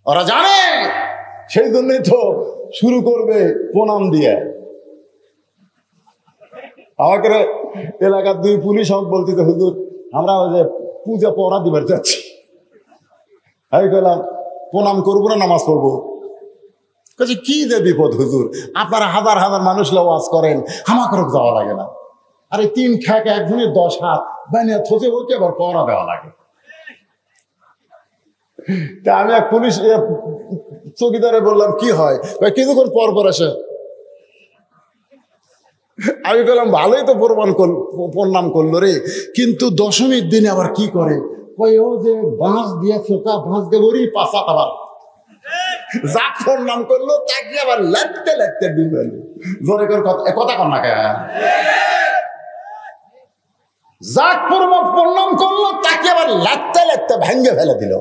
ওরা জানে, সেই জন্যই তো শুরু করবে প্রণাম দিয়ে। আমাকে এলাকার 2 পুলিশ হক বলতে, হুজুর আমরা ওই যে পূজা পড়া দিবার যাচ্ছি, আমি বললাম প্রণাম করবো না নামাজ পড়বো? কাছে কি যে বিপদ হুজুর, আপনারা হাজার হাজার মানুষ ওয়াজ করেন, আমাকে যাওয়া লাগে না। আরে 3 খ্যাক একজনের 10 হাত বানিয়ে থোজে ওকে আবার পড়া দেওয়া লাগে। তা আমি এক পুলিশ চৌকিদারে বললাম কি হয়, কিছুক্ষণ পর পর আসে। আমি বললাম ভালোই তো প্রণাম করলো রে, কিন্তু দশমীর দিনে আবার কি করে, ও যে বাঁশ দিয়ে চোখা বাঁশ দেবরি পাশাত আবার যা প্রণাম করলো তাকে আবার লাগতে লাগতে ডুবে জোরে করে কথা কর না কে, যাক প্রণাম করলো তাকে আবার লাগতে লাগতে ভেঙ্গে ফেলে দিল।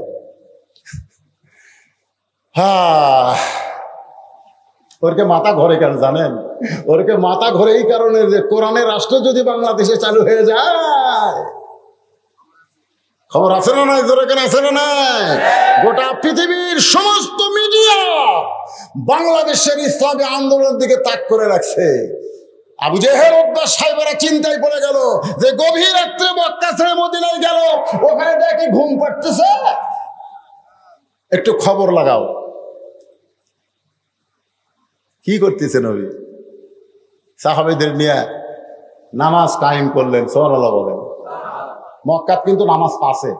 ওরকে মাথা ঘরে কেন জানেন? ওরকে মাথা ঘরে এই কারণে যে কোরআনের রাষ্ট্র যদি বাংলাদেশে চালু হয়ে যায়, খবর আছে না নাই? জোরে কেন আছে না নাই? গোটা পৃথিবীর সমস্ত মিডিয়া বাংলাদেশের ইসলামী আন্দোলনের দিকে তাক করে রাখছে। আবু জেহেল উদ্দাস সাহেবেরা চিন্তায় পড়ে গেল যে গভীর রাত্রে মক্কা ছেড়ে মদিনায় গেল, ওখানে দেখে ঘুম পাড়তেছে, একটু খবর লাগাও কি করতেছে নবী। সাহাবীদের নিয়ে নামাজ কায়েম করলেন, সুবহানাল্লাহ বলেন। মক্কাত কিন্তু নামাজ পাশে,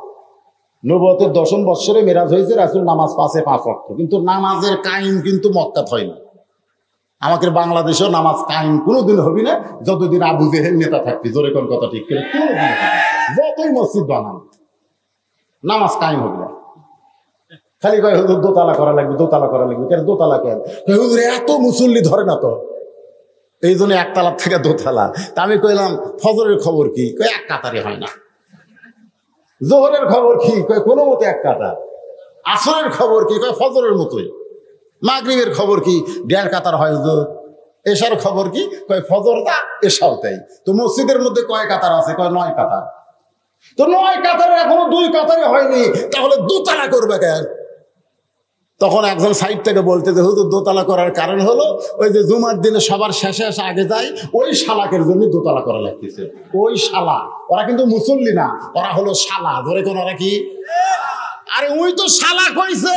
নবুয়তের 10ম বৎসরে মেরাজ হয়েছে, রাসূল নামাজ পাশে 5 ওয়াক্ত, কিন্তু নামাজের কায়েম কিন্তু মক্কাত হয় না। আমাদের বাংলাদেশেও নামাজ কায়েম কোনোদিন হবি না যতদিন আবু জেহেল নেতা থাকবি। জোরে কোন কথা ঠিক করে, যতই মসজিদ বানান নামাজ কায়েম হবে না। খালি কয় হুজুর দোতলা করা লাগবে, দোতলা করা লাগবে। কেন দোতলা কেন? হুজুর এত মুসল্লি ধরে না তো, এই জন্য 1 তালা থেকে 2 তালা। তা আমি কইলাম ফজরের খবর কি? কয় 1 কাতারে হয় না। জোহরের খবর কি? কয় কোনো মতে 1 কাতার। আসরের খবর কি? কয় ফজরের মতোই। মাগরিবের খবর কি? 1.5 কাতার হয় হুজুর। এশার খবর কি? কয় ফজরটা এশাও তাই। তো মসজিদের মধ্যে কয় কাতার আছে? কয় 9 কাতার। তো 9 কাতারে এখনো 2 কাতারে হয়নি, তাহলে 2 তালা করবে কেন? তখন একজন সাইড থেকে বলতে যে হুজুর দোতলা করার কারণ হলো ওই যে জুমার দিনে সবার শেষে এসে আগে যায়, ওই শালাকের জন্য দোতলা করা লাগতেছে। ওই শালা, ওরা কিন্তু মুসল্লি না, ওরা হলো শালা। ধরে কোন ওরা কি? আরে ওই তো শালা কইছে।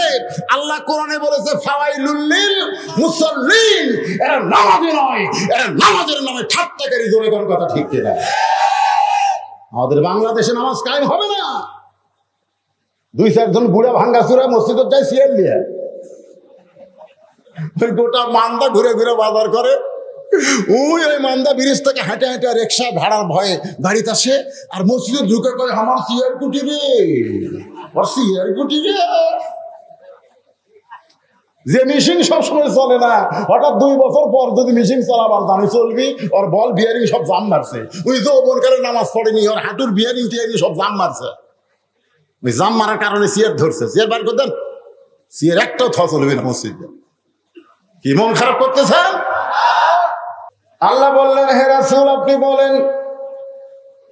আল্লাহ কোরআনে বলেছে ফাওয়াইলুল লিল মুসাল্লিন, এরা নামাজি নয়, এরা নামাজের নামে ঠাট্টাকারী। ধরে কোন কথা ঠিক কিনা? আমাদের বাংলাদেশে নামাজ কায়েম হবে না। 2-4 জন বুড়া ভাঙ্গা চূড়া মসজিদে যায় সিয়াল দিয়ে, গোটা মান্দা ঘুরে ঘুরে বাজার করে। ওই মান্দা ব্রিজ থেকে হেঁটে হেঁটে রিক্সা ভাড়ার ভয়ে বাড়িতে আসে, আর মসজিদে ঢুকে করে আমার সিয়ার কুটি রে, ওর সিয়ার কুটি রে। যে মেশিন সবসময় চলে না, হঠাৎ 2 বছর পর যদি মেশিন চালাবার জানি চলবি, ওর বল বিয়ারিং সব জাম মারছে। ওই যে ওপরকারে নামাজ পড়েনি, ওর হাঁটুর বিয়ারিং টিয়ারিং সব জাম মারছে। ওই জাম মারার কারণে সিয়ার ধরছে। সিয়ার বার করতেন, সিয়ার একটাও থা চলবে না মসজিদে। কি মন খারাপ করতেছেন? আল্লাহ বললেন হে রাসূল আপনি বলেন,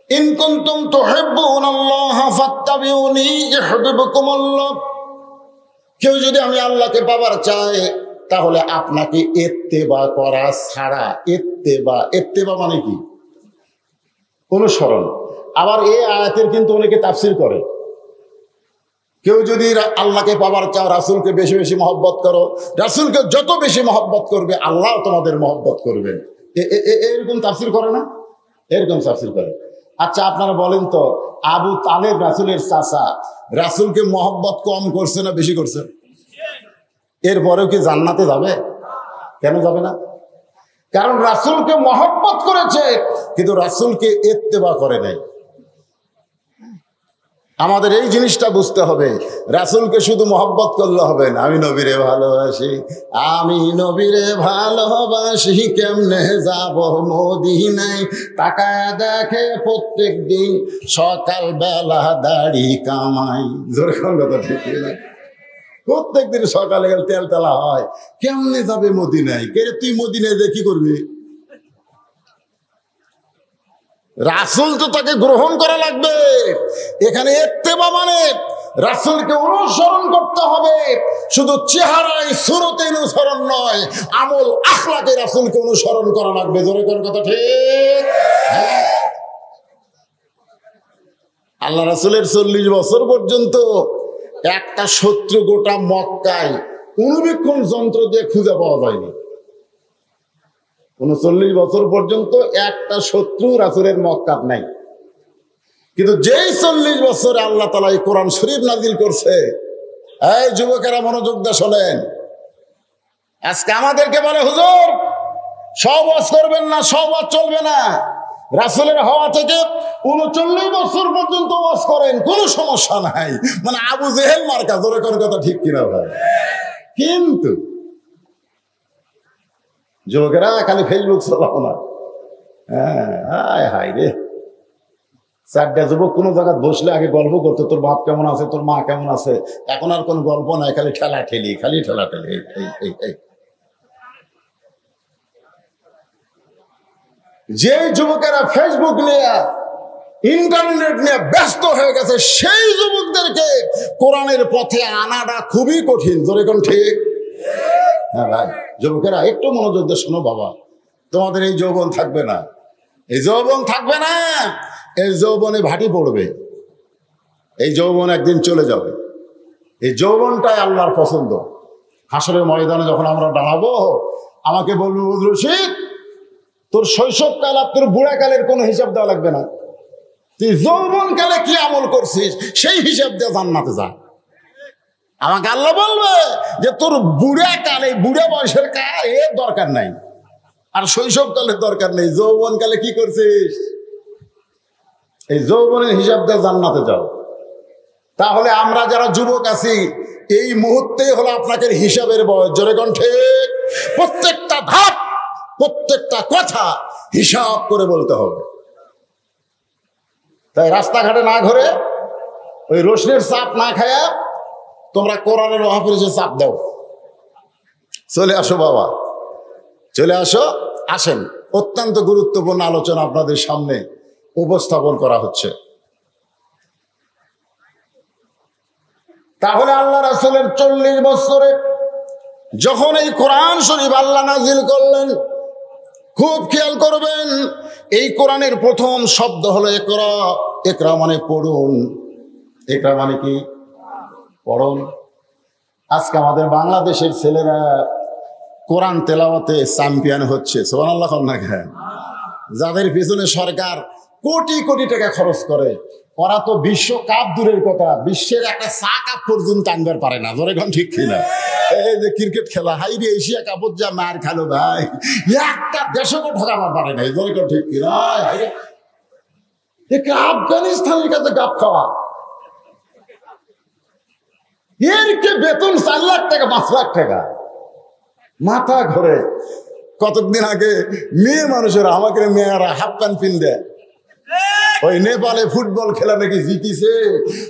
ইন কুনতুম তুহিব্বুনাল্লাহ ফাত্তাবিউনি ইউহিব্বুকুমুল্লাহ। কেউ যদি আমি আল্লাহকে পাবার চায় তাহলে আপনাকে ইত্তেবা করা ছাড়া, ইত্তেবা মানে কি? অনুসরণ। আবার এই আয়াতের কিন্তু অনেকে তাফসীর করে, কেউ যদি আল্লাহকে পাবার চাও রাসূলকে বেশি বেশি মহব্বত করো, রাসূলকে যত বেশি মহব্বত করবে আল্লাহ তোমাদের মহব্বত করবেন। এরকম তাফসীর করে না? এরকম তাফসীর করে। আচ্ছা আপনারা বলেন তো, আবু তালেব রাসূলের চাচা, রাসূলকে মহব্বত কম করছে না বেশি করছে? এরপরেও কি জান্নাতে যাবে? কেন যাবে না? কারণ রাসূলকে মহব্বত করেছে কিন্তু রাসূলকে ইত্তেবা করে নাই। আমাদের এই জিনিসটা বুঝতে হবে, রাসূলকে শুধু মহব্বত করলে হবে না। আমি নবীরে ভালোবাসি, আমি নবীরে ভালোবাসি, কেমনে যাব মদিনায়, তাকায় দেখে প্রত্যেক দিন সকাল বেলা দাড়ি কামাই। জোরে কথা ঠিক না? প্রত্যেক দিন সকালে গেলে তেল তেলা হয়, কেমনে যাবে মদিনায়? কে তুই মদিনায় যে কি করবি? রাসূল তো তাকে গ্রহণ করা লাগবে। এখানে ইত্তেবা মানে রাসূলকে অনুসরণ করতে হবে, শুধু চেহারায় সুরতে অনুসরণ নয়, আমল আখলাকে রাসূলকে অনুসরণ করা লাগবে। জোরে কোন কথা ঠিক? আল্লাহ রাসূলের 40 বছর পর্যন্ত একটা শত্রু গোটা মক্কায় অনুবীক্ষণ যন্ত্র দিয়ে খুঁজে পাওয়া যায়নি। 39 বছর পর্যন্ত একটা শত্রু রাসূলের মক্কাত নাই। কিন্তু যেই 40 বছরে আল্লাহ তাআলা এই কোরআন শরীফ নাজিল করছে, এই যুবকেরা মনোযোগ দিয়ে শোনেন। আজকে আমাদেরকে বলে হুজুর সব ওয়াজ করবেন না, সব ওয়াজ চলবে না। রাসূলের হওয়া থেকে 39 বছর পর্যন্ত ওয়াজ করেন, কোনো সমস্যা নাই। মানে আবু জেহেল মার্কা। জোরে কোন কথা ঠিক কিনা ভাই? কিন্তু যুবকেরা খালি ফেসবুক চালাও না। হ্যাঁ হাই রে, 4টা যুবক কোনো জায়গায় বসলে আগে গল্প করতো, তোর বাপ কেমন আছে, তোর মা কেমন আছে। এখন আর কোন গল্প নাই, খালি ঠেলা ঠেলি, খালি ঠেলা ঠেলি। যে যুবকেরা ফেসবুক নিয়ে ইন্টারনেট নিয়ে ব্যস্ত হয়ে গেছে, সেই যুবকদেরকে কোরআনের পথে আনাটা খুবই কঠিন। জোরে কোন ঠিক? হ্যাঁ ভাই, যুবকেরা একটু মনোযোগ দিয়ে শোনো বাবা, তোমাদের এই যৌবন থাকবে না, এই যৌবন থাকবে না, এই যৌবনে ভাটি পড়বে, এই যৌবন একদিন চলে যাবে। এই যৌবনটাই আল্লাহর পছন্দ। হাসরের ময়দানে যখন আমরা দাঁড়াবো, আমাকে বলবো রশিদ তোর শৈশবকাল আর তোর বুড়াকালের কোনো হিসাব দেওয়া লাগবে না, তুই যৌবনকালে কি আমল করছিস সেই হিসাব দিয়ে জান্নাতে যা। আমাকে আল্লাহ বলবে যে তোর বুড়া কালে, বুড়া বয়সের কাল এর দরকার নাই, আর শৈশবকালের দরকার নেই, যৌবনকালে কি করছিস এই যৌবনের হিসাব দিয়ে জান্নাতে যাও। তাহলে আমরা যারা যুবক আছি, এই মুহূর্তে হলো আপনাকে হিসাবের বয়স। জোরে কোন ঠিক? প্রত্যেকটা ধাপ, প্রত্যেকটা কথা হিসাব করে বলতে হবে। তাই রাস্তাঘাটে না ঘুরে, ওই রোশনের চাপ না খায়া তোমরা কোরআনের মাহফিলে চাপ দাও। চলে আসো বাবা, চলে আসো, আসেন। অত্যন্ত গুরুত্বপূর্ণ আলোচনা আপনাদের সামনে উপস্থাপন করা হচ্ছে। তাহলে আল্লাহ রাসূলের 40 বছরে যখন এই কোরআন শরীফ আল্লাহ নাজিল করলেন, খুব খেয়াল করবেন, এই কোরআনের প্রথম শব্দ হলো ইকরা। ইকরা মানে পড়ুন। ইকরা মানে কি? পড়ুন। আজকে আমাদের বাংলাদেশের ছেলেরা কোরআন তেলাওয়াতে চ্যাম্পিয়ন হচ্ছে। সুবহানাল্লাহ। যাদের পিছনে সরকার কোটি কোটি টাকা খরচ করে, ওরা তো বিশ্বকাপ দূরের কথা, বিশ্বের একটা চা কাপ পর্যন্ত আনবার পারে না। জোরে কোন ঠিক কিনা? এই যে ক্রিকেট খেলা, হাইরে এশিয়া কাপত যা মার খালো ভাই, একটা দেশকে ঠকাবার পারে না। জোরে কোন ঠিক কিনা? আফগানিস্তানের কাছে গাপ খাওয়া, এর কে বেতন 4 লাখ টাকা 5 লাখ টাকা, মাথা ঘরে। কতদিন আগে মেয়ে মানুষেরা, আমাকে মেয়েরা হাফ প্যান্ট পিন দেয়, ওই নেপালে ফুটবল খেলা নাকি জিতিছে,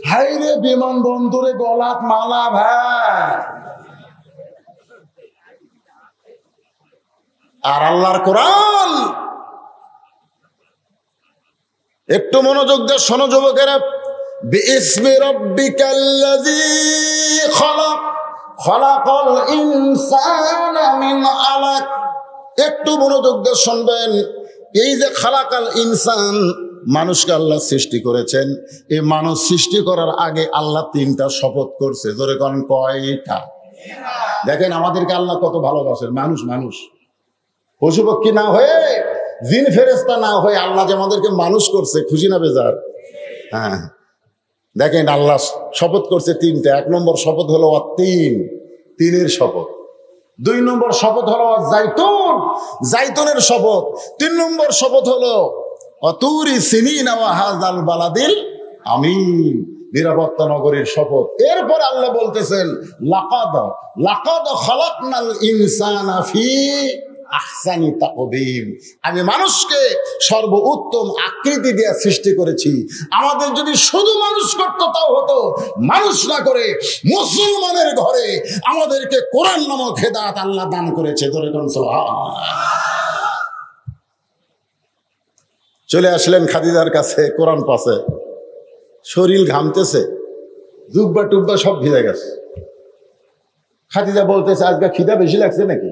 হাইরে বিমানবন্দরে গলাত মালা ভাই। আর আল্লাহর কোরআন, একটু মনোযোগ দিয়ে শোনো যুবকেরা। বিইসমি রাব্বিকাল্লাযী খালাক, খালাকাল ইনসানা মিন আলাক। একটু মনোযোগ দিয়ে শুনবেন। এই যে খালাকাল ইনসান, মানুষকে আল্লাহ সৃষ্টি করেছেন। এই মানুষ সৃষ্টি করার আগে আল্লাহ 3টা শপথ করছে। জোরে কোন কয়টা? দেখেন আমাদেরকে আল্লাহ কত ভালোবাসেন। মানুষ মানুষ পশু পক্ষী না হয়ে, জিন ফেরেশতা না হয়ে আল্লাহ যে আমাদেরকে মানুষ করছে, খুশি না বেজার? হ্যাঁ, দেখেন আল্লাহ শপথ করছে 3টা। 1 নম্বর শপথ হলো তিনের শপথ। 2 নম্বর শপথ হলো জাইতুন, জাইতুনের শপথ। 3 নম্বর শপথ হলো অতুরি সিনিনা ওয়া হাযাল বালাদিল আমিন, নিরাপত্তা নগরীর শপথ। এরপর আল্লাহ বলতেছেন লাকাদ খালাকনাল ইনসানা ফি আহসানি তাকবীম। আমি মানুষকে সর্বোত্তম আকৃতি দিয়ে সৃষ্টি করেছি। আমাদের যদি শুধু মানুষ করত তাও হতো, মানুষ না করে মুসলমানের ঘরে আমাদেরকে কোরআন নামক হেদায়েত আল্লাহ দান করেছে। ধরে কোন সুবহানাল্লাহ। চলে আসলেন খাদিজার কাছে, কোরআন পাশে, শরীর ঘামতেছে, জুব্বা টুব্বা সব ভিজে গেছে। খাদিজা বলতেছে আজকে খিদা বেশি লাগছে নাকি?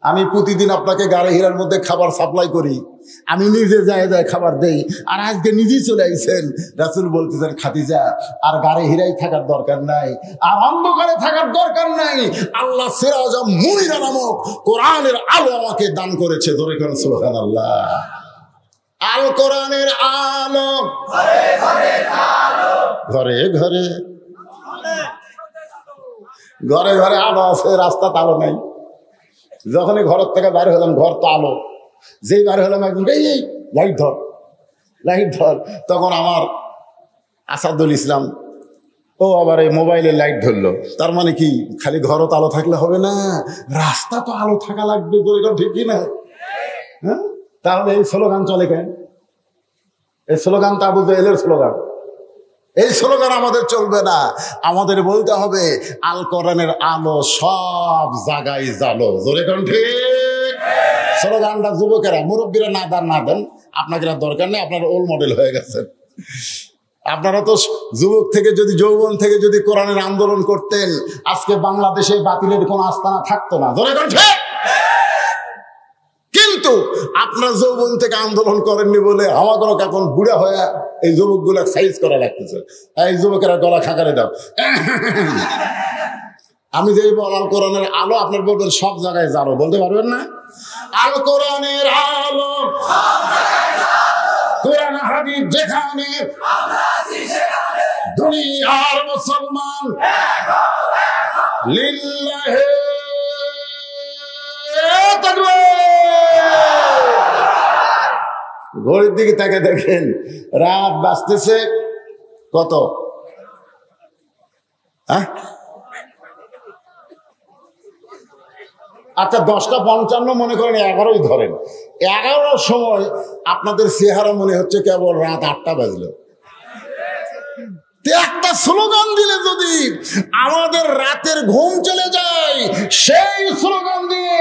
আমি প্রতিদিন আপনাকে গাড়ি হীরার মধ্যে খাবার সাপ্লাই করি, আমি নিজে যায় যায় খাবার দেই, আর আজকে নিজেই চলে আইছেন। রাসূল বলতেছেন খাদিজা আর গাড়ি হীরাই থাকার দরকার নাই, আর অন্ধকারে থাকার দরকার নাই। আল্লাহ সিরাজ মুনিরা নামক কোরআনের আলো আমাকে দান করেছে। ধরে করেন সুবহানাল্লাহ। আল কোরআনের আলো ঘরে ঘরে ঘরে ঘরে আলো আছে, রাস্তা আলো নাই। যখনই ঘরের থেকে বাইরে হলাম ঘর তো আলো, যেই বাইরে হলাম একদম এই লাইট ধর লাইট ধর, তখন আমার আসাদুল ইসলাম ও আবার এই মোবাইলের লাইট ধরলো। তার মানে কি খালি ঘরও তো আলো থাকলে হবে না, রাস্তা তো আলো থাকা লাগবে। ঠিক কি না? হ্যাঁ, তাহলে এই স্লোগান চলে কেন? এই স্লোগান তো আবু জাহেলের স্লোগান। এই স্লোগান আমাদের চলবে না। আমাদের বলতে হবে আল কোরআনের আলো সব জায়গায় জালো। জোরে কোন ঠিক? স্লোগানটা যুবকেরা, মুরব্বীরা না দেন আপনাকে দরকার নেই, আপনারা ওল্ড মডেল হয়ে গেছেন। আপনারা তো যুবক থেকে যদি যৌবন থেকে যদি কোরআনের আন্দোলন করতেন, আজকে বাংলাদেশে বাতিলের কোনো আস্তানা থাকতো না। জোরে কোন ঠিক? কিন্তু আপনার যৌবন থেকে আন্দোলন করেননি বলে আমাদের এখন বুড়া হয়ে এই যুবকগুলা সাইজ করা লাগতেছে। এই যুবকেরা গলা খাকারে দাও। আমি যে আল কোরআনের আলো, আপনার বলবেন সব জায়গায় জানো, বলতে পারবেন না? আল কোরআনের আলো কোরআন হাদিস যেখানে, দুনিয়ার মুসলমান লিল্লাহি ঘড়ির দিকে তাকে দেখেন, রাত বাজতেছে কত? আচ্ছা 10:55 মনে করেন, 11ই ধরেন। 11টার সময় আপনাদের চেহারা মনে হচ্ছে কেবল রাত 8টা বাজলো। একটা স্লোগান দিলে যদি আমাদের রাতের ঘুম চলে যায়, সেই স্লোগান দিয়ে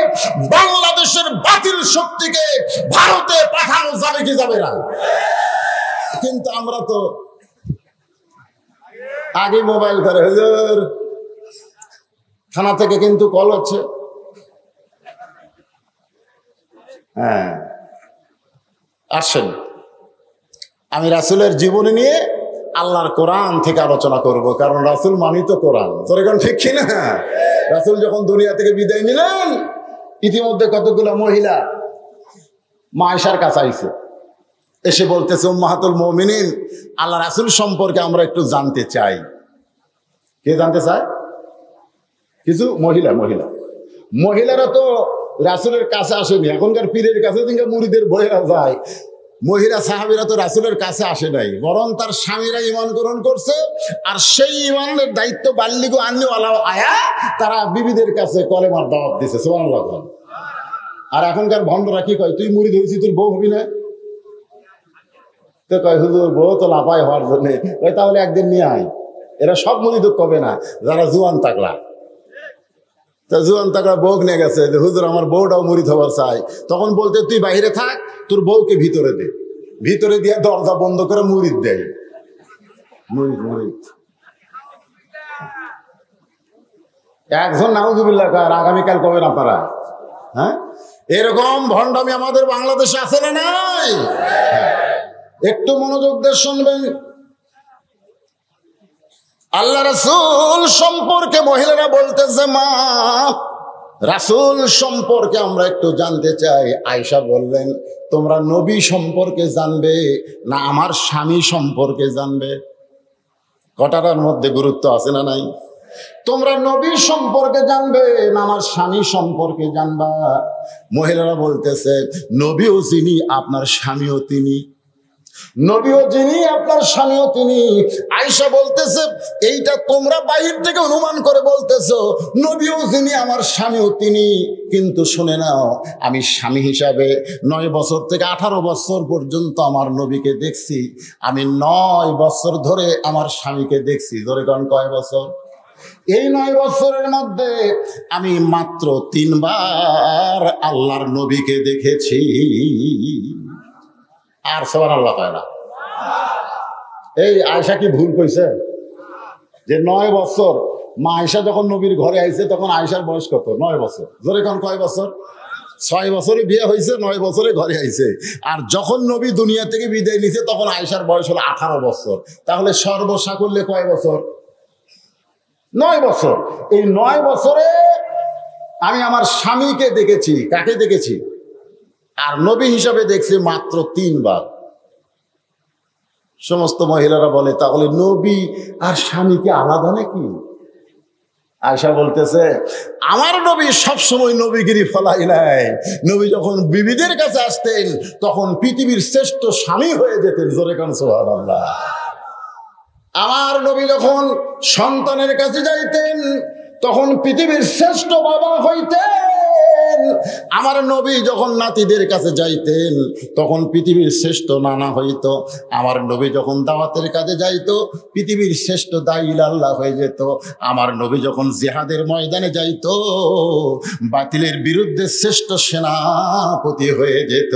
বাংলাদেশের বাতিল শক্তিকে ভারতে পাঠানো যাবে কি যাবে না? কিন্তু আমরা তো আগে মোবাইল করে, হুজুর থানা থেকে কিন্তু কল হচ্ছে। হ্যাঁ আসেন, আমি রাসূলের জীবনী নিয়ে আল্লাহর কোরআন থেকে আলোচনা করব, কারণ রাসূল মানি তো কোরআন। তোর এখন ঠিক কিনা? রাসূল যখন দুনিয়া থেকে বিদায় নিলেন, ইতিমধ্যে কতগুলো মহিলা মা আয়েশার কাছে আইছে, এসে বলতেছে উম্মাহাতুল মুমিনিন, আল্লাহ রাসূল সম্পর্কে আমরা একটু জানতে চাই। কে জানতে চায়? কিছু মহিলারা তো রাসূলের কাছে আসেনি। এখনকার পীরের কাছে দিনকে মুরিদের বইয়েরা যায়, মহিলা সাহাবীরা তো রাসূলের কাছে আসে নাই, বরং তার স্বামীরা ঈমান গ্রহণ করছে। আর সেই ঈমানের দায়িত্ব বাল্লিগো আন্নিওয়ালা আয়া তারা বিবিদের কাছে কলেমার দাওয়াত দিছে। সুবহানাল্লাহ। আর এখনকার ভণ্ডরা কি কয়, তুই মুরিদ হয়েছিস, তোর বউ হবি না? তো কয় হুজুর বউ তো লাপাই হওয়ার জন্য। কয় তাহলে একদিন নিয়ে আয়। এরা সব মুরিদ কবে না, যারা জুয়ান তাকলা। তা জুয়ান তাকলা বউ নিয়ে গেছে যে হুজুর আমার বউটাও মুরিদ হওয়ার চাই। তখন বলতে তুই বাইরে থাক, তোর বউকে ভিতরে দে। ভিতরে দিয়ে দরজা বন্ধ করে মুরিদ দেয়। মুরিদ একজন নাউজুবিল্লাহ কার আগামীকাল কবেন আপনারা? হ্যাঁ, এরকম ভণ্ডামি আমাদের বাংলাদেশে আছে না নাই? একটু মনোযোগ দিয়ে শুনবেন। আল্লাহ রাসূল সম্পর্কে মহিলারা বলতেছে, মা রাসূল সম্পর্কে আমরা একটু জানতে চাই। আয়েশা বললেন, তোমরা নবী সম্পর্কে জানবে না আমার স্বামী সম্পর্কে জানবে? কটার মধ্যে গুরুত্ব আছে না নাই? তোমরা নবী সম্পর্কে জানবে না আমার স্বামী সম্পর্কে জানবা? মহিলারা বলতেছে, নবীও যিনি আপনার স্বামীও তিনি, নবীও যিনি আপনার স্বামীও তিনি। আয়েশা বলতেছে, এইটা তোমরা বাহির থেকে অনুমান করে বলতেছো, নবীও যিনি আমার স্বামীও তিনি। কিন্তু শুনে নাও, আমি স্বামী হিসাবে 9 বছর থেকে 18 বছর পর্যন্ত আমার নবীকে দেখছি। আমি 9 বছর ধরে আমার স্বামীকে দেখছি। ধরে কোন কয় বছর? এই 9 বছরের মধ্যে আমি মাত্র 3 বার আল্লাহর নবীকে দেখেছি। আর সুবহানাল্লাহ কয় না। এই আয়েশা কি ভুল কইছে? যে 9 বছর মা আয়েশা যখন নবীর ঘরে আইছে তখন আয়েশার বয়স কত? 9 বছর। জোরে কোন কয় বছর? 6 বছরে বিয়ে হয়েছে, 9 বছরে ঘরে আইছে। আর যখন নবী দুনিয়া থেকে বিদায় নিছে তখন আয়েশার বয়স হলো 18 বছর। তাহলে সর্বসাকুল্যে কয় বছর? 9 বছর। এই 9 বছরে আমি আমার স্বামীকে দেখেছি। কাকে দেখেছি? আর নবী হিসাবে দেখছি মাত্র 3 বার। সমস্ত মহিলারা বলে তাহলে নবী আর স্বামীকে আলাদা নাকি? আয়েশা বলতেছে আমার নবী সবসময় নবীগিরি ফলাই নাই। নবী যখন বিবিদের কাছে আসতেন তখন পৃথিবীর শ্রেষ্ঠ স্বামী হয়ে যেতেন। জোরে কোন সুবহানাল্লাহ। আমার নবী যখন সন্তানের কাছে যাইতেন তখন পৃথিবীর শ্রেষ্ঠ বাবা হইতেন। আমার নবী যখন নাতিদের কাছে যাইতেন তখন পৃথিবীর শ্রেষ্ঠ নানা হইত। আমার নবী যখন দাওয়াতের কাজে যাইত পৃথিবীর শ্রেষ্ঠ দাঈ আল্লাহ হয়ে যেত। আমার নবী যখন জিহাদের ময়দানে যাইত বাতিলের বিরুদ্ধে শ্রেষ্ঠ সেনাপতি হয়ে যেত।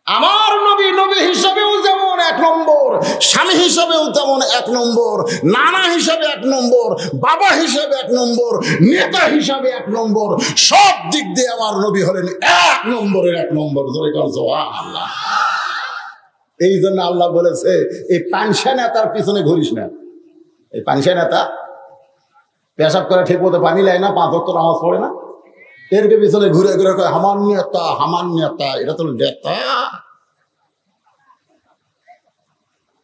আমার নবী নবী হিসাবেও যেমন 1 নম্বর, স্বামী হিসাবেও তেমন 1 নম্বর, নানা হিসাবে 1 নম্বর, বাবা হিসাবে 1 নম্বর, নেতা হিসাবে 1 নম্বর, সব দিক দিয়ে আমার নবী হলেন 1 নম্বরের 1 নম্বর। জোরে কোন সুবহানাল্লাহ। এই জন্য আল্লাহ বলেছে এই পানসা নেতার পিছনে ঘুরিস না। এই পানসা নেতা পেশাব করে ঠিক মতো পানি নেয় না, 5 ওয়াক্ত নামাজ পড়ে না, এরকে পিছনে ঘুরে ঘুরে কয় হামান নেতা হামান নেতা। এটা তো নেতা।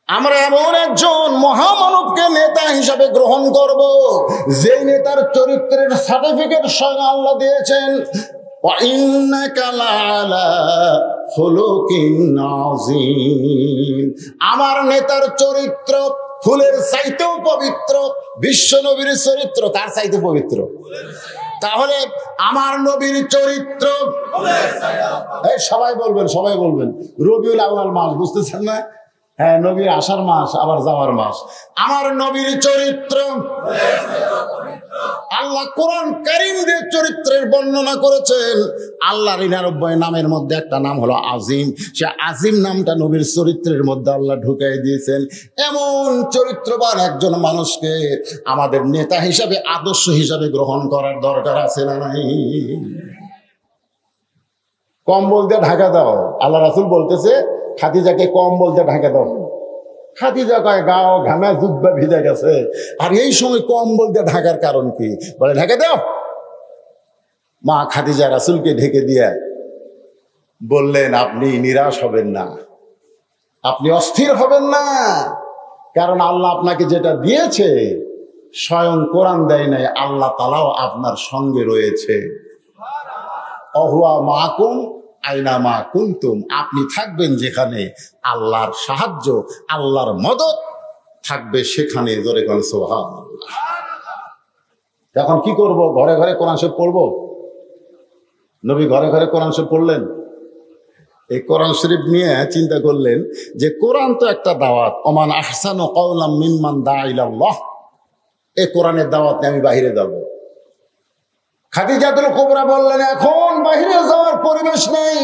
আমরা এমন একজন মহামানবকে নেতা হিসাবে গ্রহণ করব যে নেতার চরিত্রের সার্টিফিকেট স্বয়ং আল্লাহ দিয়েছেন। আমার নেতার চরিত্র ফুলের চাইতেও পবিত্র। বিশ্ব নবীর চরিত্র তার চাইতে পবিত্র। তাহলে আমার নবীর চরিত্র সবাই বলবেন, সবাই বলবেন রবিউল আউয়াল মাস, বুঝতেছেন না? হ্যাঁ, নবীর আসার মাস আবার যাওয়ার মাস। আমার নবীর চরিত্র আল্লাহ কোরআন কারীম দিয়ে চরিত্রের বর্ণনা করেছেন। আল্লাহর 99 নামের মধ্যে একটা নাম হলো আজিম। সে আজিম নামটা নবীর চরিত্রের মধ্যে আল্লাহ ঢুকাই দিয়েছেন। এমন চরিত্রবান একজন মানুষকে আমাদের নেতা হিসাবে, আদর্শ হিসাবে গ্রহণ করার দরকার আছে না নাই? কম্বল দিয়ে ঢাকা দাও। আল্লাহ রাসূল বলতেছে খাদিজাকে কম্বল দিয়ে ঢাকা দাও। খাদিজা কয় গাও ঘামে জুব্বা ভিজে গেছে, আর এই সময় কম্বল দিয়ে ঢাকার কারণ কি? বলে ঢেকে দাও। মা খাদিজা রাসূলকে ঢেকে দিয়ে বললেন আপনি নিরাশ হবেন না, আপনি অস্থির হবেন না, কারণ আল্লাহ আপনাকে যেটা দিয়েছে স্বয়ং কোরআন দেয় নাই, আল্লাহ তাআলাও আপনার সঙ্গে রয়েছে। অহুয়া মাকুম আইনা মা কুনতুম, আপনি থাকবেন যেখানে আল্লাহর সাহায্য আল্লাহর মদদ থাকবে সেখানে। জোরে কোন সুবহানাল্লাহ। এখন কি করব? ঘরে ঘরে কোরআন শরীফ পড়বো? নবী ঘরে ঘরে কোরআন শরীফ পড়লেন। এই কোরআন শরীফ নিয়ে চিন্তা করলেন যে কোরআন তো একটা দাওয়াত। ওমান আহসানু কাওলাম মিম্মান দাআ ইলাল্লাহ। এই কোরআনের দাওয়াত নিয়ে আমি বাইরে যাব। খাদিজাতুল কুবরা বললেন এখন বাইরে যাওয়ার পরিবেশ নেই,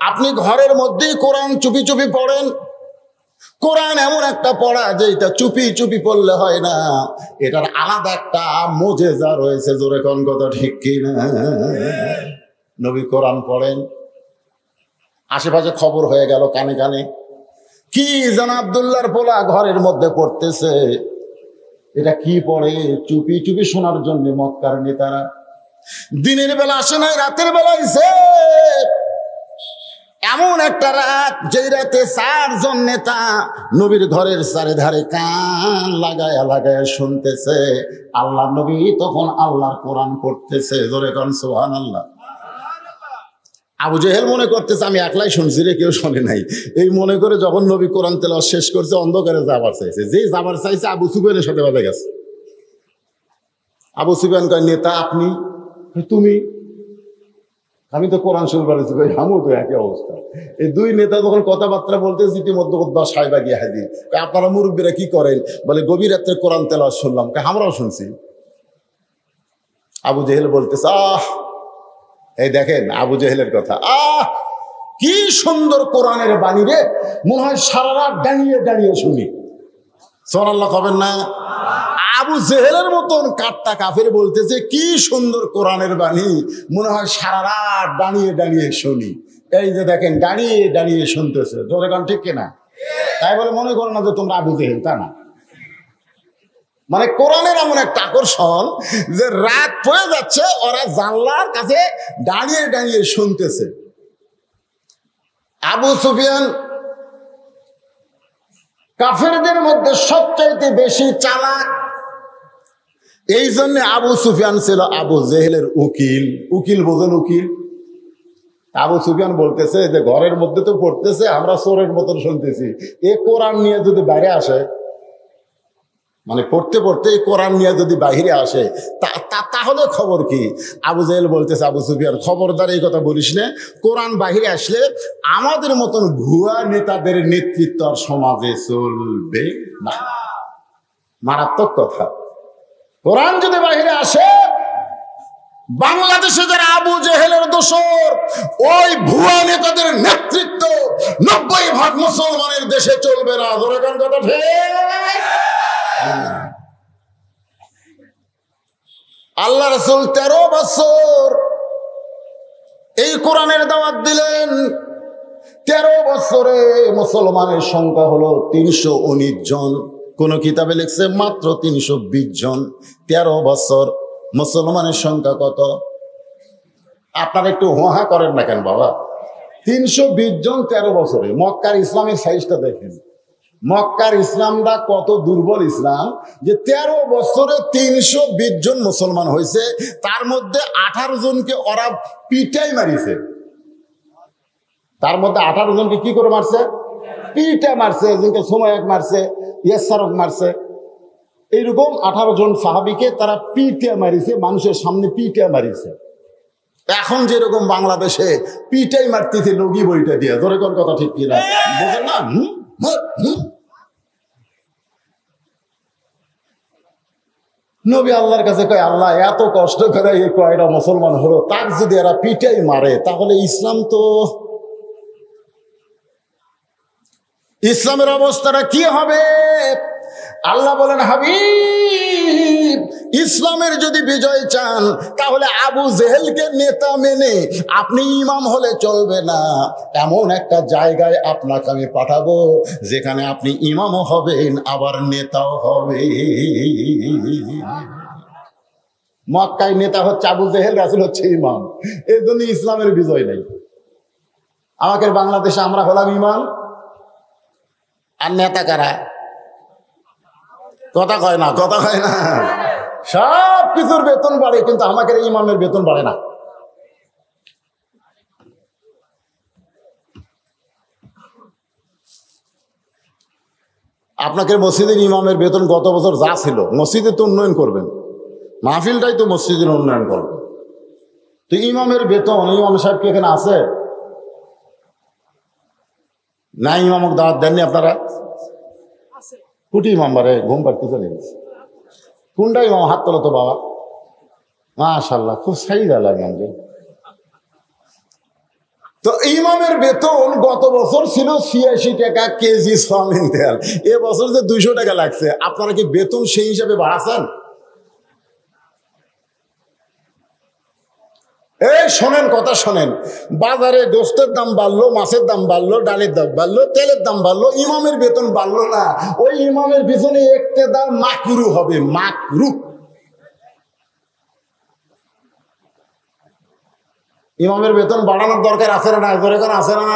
আপনি ঘরের মধ্যেই কোরআন চুপি চুপি পড়েন। কোরআন এমন একটা পড়া যে এটা চুপি চুপি পড়লে হয় না, এটার আলাদা একটা মুজেজা রয়েছে। জোরে কোন কথা ঠিক কি না? নবী কোরআন পড়েন, আশেপাশে খবর হয়ে গেল কানে কানে, কি যেন আব্দুল্লাহর পোলা ঘরের মধ্যে পড়তেছে। এটা কি পড়ে? চুপি চুপি শোনার জন্য মক্কার নেতারা দিনের বেলা আসে নাই, রাতের বেলা আইছে। এমন একটা রাত যেই রাতে 4 জন নেতা নবীর ঘরের চারিধারে কান লাগায় লাগায় শুনতেছে। আল্লাহ নবী তখন আল্লাহর কোরআন পড়তেছে। জোরে কোন সুবহানাল্লাহ। আবু জেহেল মনে করতেছে আমি একলাই শুনছি রে, কেউ শোনে নাই। এই মনে করে যখন নবী কোরআন তেলাওয়াত শেষ করছে অন্ধকারে যাবার চাইছে। যেই যাবার চাইছে আবু সুফিয়ানের সাথে বাধা গেছে। আবু সুফিয়ান কয় নেতা আপনি? তুমি? আমি তো কোরআন শরীফ পড়েছি। আমিও তো একই অবস্থা। এই 2 নেতা যখন কথাবার্তা বলতেছে ইতিমধ্যে সাহেবা গিয়ে হাজির। আপনারা মুরব্বীরা কি করেন? বলে গভীর রাত্রে কোরআন তেলাওয়াত শুনলাম। আমরাও শুনছি। আবু জেহেল বলতেছে এই দেখেন আবু জেহেলের কথা, কি সুন্দর কোরআনের বাণী রে, মনে হয় সারা রাত দাঁড়িয়ে দাঁড়িয়ে শুনি। সুবহানাল্লাহ কবেন না? আবু জেহেলের মতন কাট্টা কাফের বলতেছে কি সুন্দর কোরআনের বাণী, মনে হয় সারা রাত দাঁড়িয়ে দাঁড়িয়ে শুনি। এই যে দেখেন দাঁড়িয়ে দাঁড়িয়ে শুনতেছে, জোরে গান ঠিক কিনা? তাই বলে মনে করো না যে তোমরা আবু জেহেল, তা না। মানে কোরআনের এমন একটা আকর্ষণ যে রাত পড়ে যাচ্ছে, ওরা জানলার কাছে দাঁড়িয়ে দাঁড়িয়ে শুনতেছে। আবু সুফিয়ান কাফেরদের মধ্যে সবচাইতে বেশি চালাক, এই জন্য আবু সুফিয়ান ছিল আবু জেহেলের উকিল। উকিল বোঝেন? উকিল। আবু সুফিয়ান বলতেছে যে ঘরের মধ্যে তো পড়তেছে, আমরা চোরের মতন শুনতেছি, এ কোরআন নিয়ে যদি বাইরে আসে, মানে পড়তে পড়তে কোরআন নিয়ে যদি বাহিরে আসে তাহলে খবর কি? আবু জেহেল বলতেছে আবু সুফিয়ান, খবরদার এই কথা বলিস না, কোরআন বাহিরে আসলে আমাদের মতন ভুয়া নেতাদের নেতৃত্ব আর সমাজে চলবে না। মারাত্মক কথা। কোরআন যদি বাহিরে আসে, বাংলাদেশে যারা আবু জেহেলের দোসর, ওই ভুয়া নেতাদের নেতৃত্ব 90% মুসলমানের দেশে চলবে না। ধরে কোন কথা ঠিক? আল্লাহ রাসূল 13 বছর এই কোরআনের দাওয়াত দিলেন। 13 বছরে মুসলমানের সংখ্যা হলো 319 জন। কোন কিতাবে লিখছে মাত্র 320 জন। 13 বছর মুসলমানের সংখ্যা কত? আপনারা একটু হোহা করেন না কেন বাবা? 320 জন 13 বছরে। মক্কার ইসলামের সাইজটা দেখেন, মক্কার ইসলামটা কত দুর্বল ইসলাম যে 13 বছরে 320 জন মুসলমান হয়েছে। তার মধ্যে 18 জনকে ওরা পিটাই মারিছে। তার মধ্যে 18 জনকে কি করে মারছে? পিটা মারছে। একজনকে সুমাইয়াক মারছে, ইয়াসারক মারছে। এইরকম 18 জন সাহাবীকে তারা পিটা মারিছে, মানুষের সামনে পিটা মারিছে। এখন যেরকম বাংলাদেশে পিটাই মারতেছে লগি বইটা দিয়ে। ধরে কোন কথা ঠিক কিনা বোঝেন না? নবী আল্লাহর কাছে কয়, আল্লাহ এত কষ্ট করে এই কয়টা মুসলমান হলো, তার যদি এরা পিটাই মারে তাহলে ইসলামের অবস্থাটা কি হবে? আল্লাহ বলেন, হাবিব, ইসলামের যদি বিজয় চান তাহলে আবু জেহেলকে নেতা মেনে আপনি ইমাম হলে চলবে না। এমন একটা জায়গায় আপনাকে আমি পাঠাবো যেখানে আপনি ইমামও হবেন আবার নেতাও হবে। মক্কায় নেতা হচ্ছে আবু জেহেল, রাসূল হচ্ছে ইমাম। এর জন্য ইসলামের বিজয় নেই। আমাদের বাংলাদেশে আমরা হলাম ইমাম, আর নেতা কারা? কথা কয় না, কথা কয় না। সব কিছুর বেতন বাড়ে, কিন্তু আমাদের ইমামের বেতন বাড়ে না। আপনাকে মসজিদের ইমামের বেতন গত বছর যা ছিল, মসজিদে তো উন্নয়ন করবেন, মাহফিলটাই তো মসজিদের উন্নয়ন করবেন। তো ইমামের বেতন, ইমাম সাহেব কি এখানে আছে? না, ইমামক দাওয়াত দেননি আপনারা? কুটি ইমাম বারে ঘুম পাড়তে চলে গেছে। কোনটা ইমাম? হাত তোলো তো বাবা। মাশাআল্লাহ, খুব সাইজ আলা ইমামকে। তো ইমামের বেতন গত বছর ছিল 86 টাকা কেজি সয়াবিন তেল। এবছর যে 200 টাকা লাগছে। আপনারা কি বেতন সেই হিসাবে বাড়াচ্ছেন? এই শোনেন, কথা শোনেন, বাজারে গোস্তের দাম বাড়লো, মাছের দাম বাড়লো, ডালের দাম বাড়লো, তেলের দাম বাড়লো, ইমামের বেতন বাড়লো না। ওই ইমামের পিছনে ইক্তেদা মাকরু হবে, মাকরু। ইমামের বেতন বাড়ানোর দরকার আছে না? দরকার আছে না?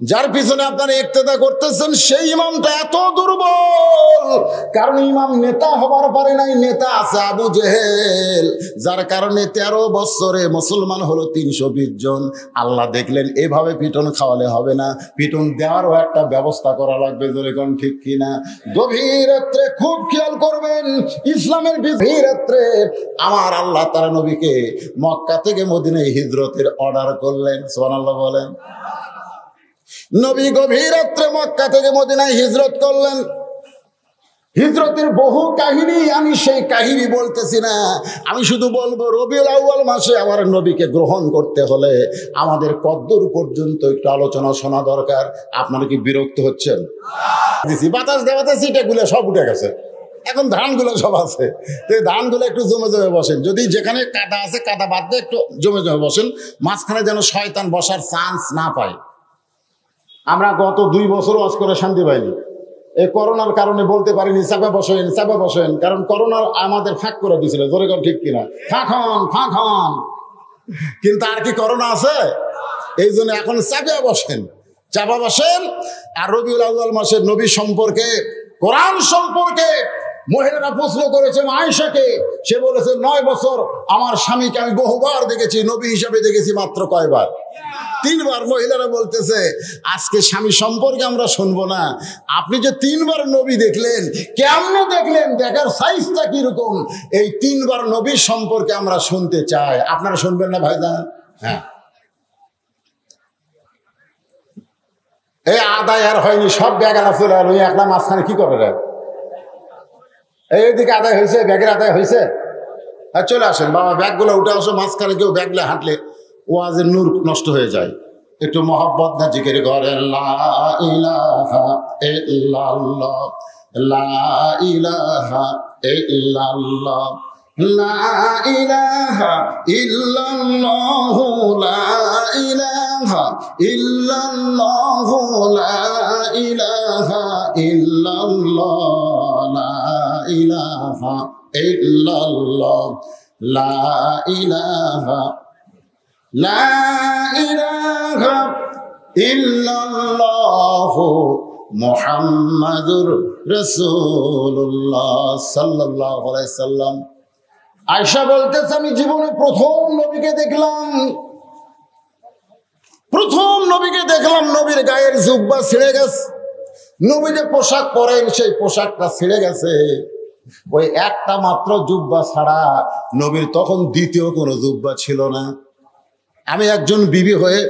যার পিছনে আপনারা ইক্তেদা করতেছেন সেই ইমামটা এত দুর্বল, কারণ ইমাম নেতা হবার পারে নাই, নেতা আছে আবু জেহেল, যার কারণে 13 বছরে মুসলমান হলো 320 জন। আল্লাহ দেখলেন এভাবে পিটন খাওয়ালে হবে না, পিটন দেওয়ারও একটা ব্যবস্থা করা লাগবে। যেরকম ঠিক কিনা? গভীর রাত্রে খুব খেয়াল করবেন, ইসলামের গভীর রাত্রে আমার আল্লাহ তাআলা নবীকে মক্কা থেকে মদিনায় হিজরতের অর্ডার করলেন। সুবহানাল্লাহ বলেন। নবী গভীর রাত্রে মক্কা থেকে মদিনায় হিজরত করলেন। হিজরতের বহু কাহিনী, আমি সেই কাহিনী বলতেছি না, আমি শুধু বলবো রবিউল আউয়াল মাসে আমার নবীকে গ্রহণ করতে হলে আমাদের কদ্দূর পর্যন্ত একটু আলোচনা শোনা দরকার। আপনারা কি বিরক্ত হচ্ছেন? বাতাস দেওয়াতে সিটাগুলো সব উঠে গেছে, এখন ধানগুলো সব আছে, তো এই ধানগুলো একটু জমে জমে বসেন, যদি যেখানে কাদা আছে কাদা বাদ দিয়ে একটু জমে জমে বসেন, মাঝখানে যেন শয়তান বসার চান্স না পায়। আমরা গত 2 বছর ওয়াজ করে শান্তি পাইনি, এই করোনার কারণে বলতে পারিনি চাপে বসেন, কারণ করোনা আমাদের ফাঁক করে দিয়েছিল, জোরে কর ঠিক কিনা, ফাঁক, কিন্তু আর কি করোনা আছে? এই জন্য এখন চাপা বসেন। আর রবিউল আউয়াল মাসের নবী সম্পর্কে, কোরআন সম্পর্কে মহিলারা প্রশ্ন করেছে আয়েশাকে, সে বলেছে 9 বছর আমার স্বামীকে আমি বহুবার দেখেছি, নবী হিসাবে দেখেছি মাত্র কয়বার? 3 বার। মহিলারা বলতেছে আজকে স্বামী সম্পর্কে আমরা শুনবো না, আপনি যে 3 বার নবী দেখলেন, কেমনে দেখলেন, দেখার সাইজটা কিরকম, এই 3 বার নবী সম্পর্কে আমরা শুনতে চাই। আপনারা শুনবেন না ভাইজান? হ্যাঁ, এই আদায় আর হয়নি, সব ব্যাগেরা চলে আর ওই একটা মাঝখানে কি করে রে? এইদিকে আদায় হয়েছে, ব্যাগের আদায় হয়েছে, চলে আসেন বাবা, ব্যাগগুলো উঠে আসো। মাঝখানে কেউ ব্যাগলে হাঁটলে ওয়াজের নূর নষ্ট হয়ে যায়। একটু মহব্বত না জিকির করেন, লা ইলাহা ইল্লাল্লাহ, লা ইলাহা ইল্লাল্লাহ, লা ইলাহা ইল্লাল্লাহ, লা ইলাহা ইল্লাল্লাহ, লা ইলাহা ইল্লাল্লাহ, লা ইলাহা ইল্লাল্লাহ, লা ইলাহা ইল্লাল্লাহ মুহাম্মাদুর রাসূলুল্লাহ সাল্লাল্লাহু আলাইহি সাল্লাম। আয়েশা বলতেছে আমি জীবনে প্রথম নবীকে দেখলাম, নবীর গায়ের জুব্বা ছিঁড়ে গেছে, নবী যে পোশাক পরেন সেই পোশাকটা ছিঁড়ে গেছে। ওই একটা মাত্র জুব্বা ছাড়া নবীর তখন দ্বিতীয় কোনো জুব্বা ছিল না। আমি একজন বিবি হয়ে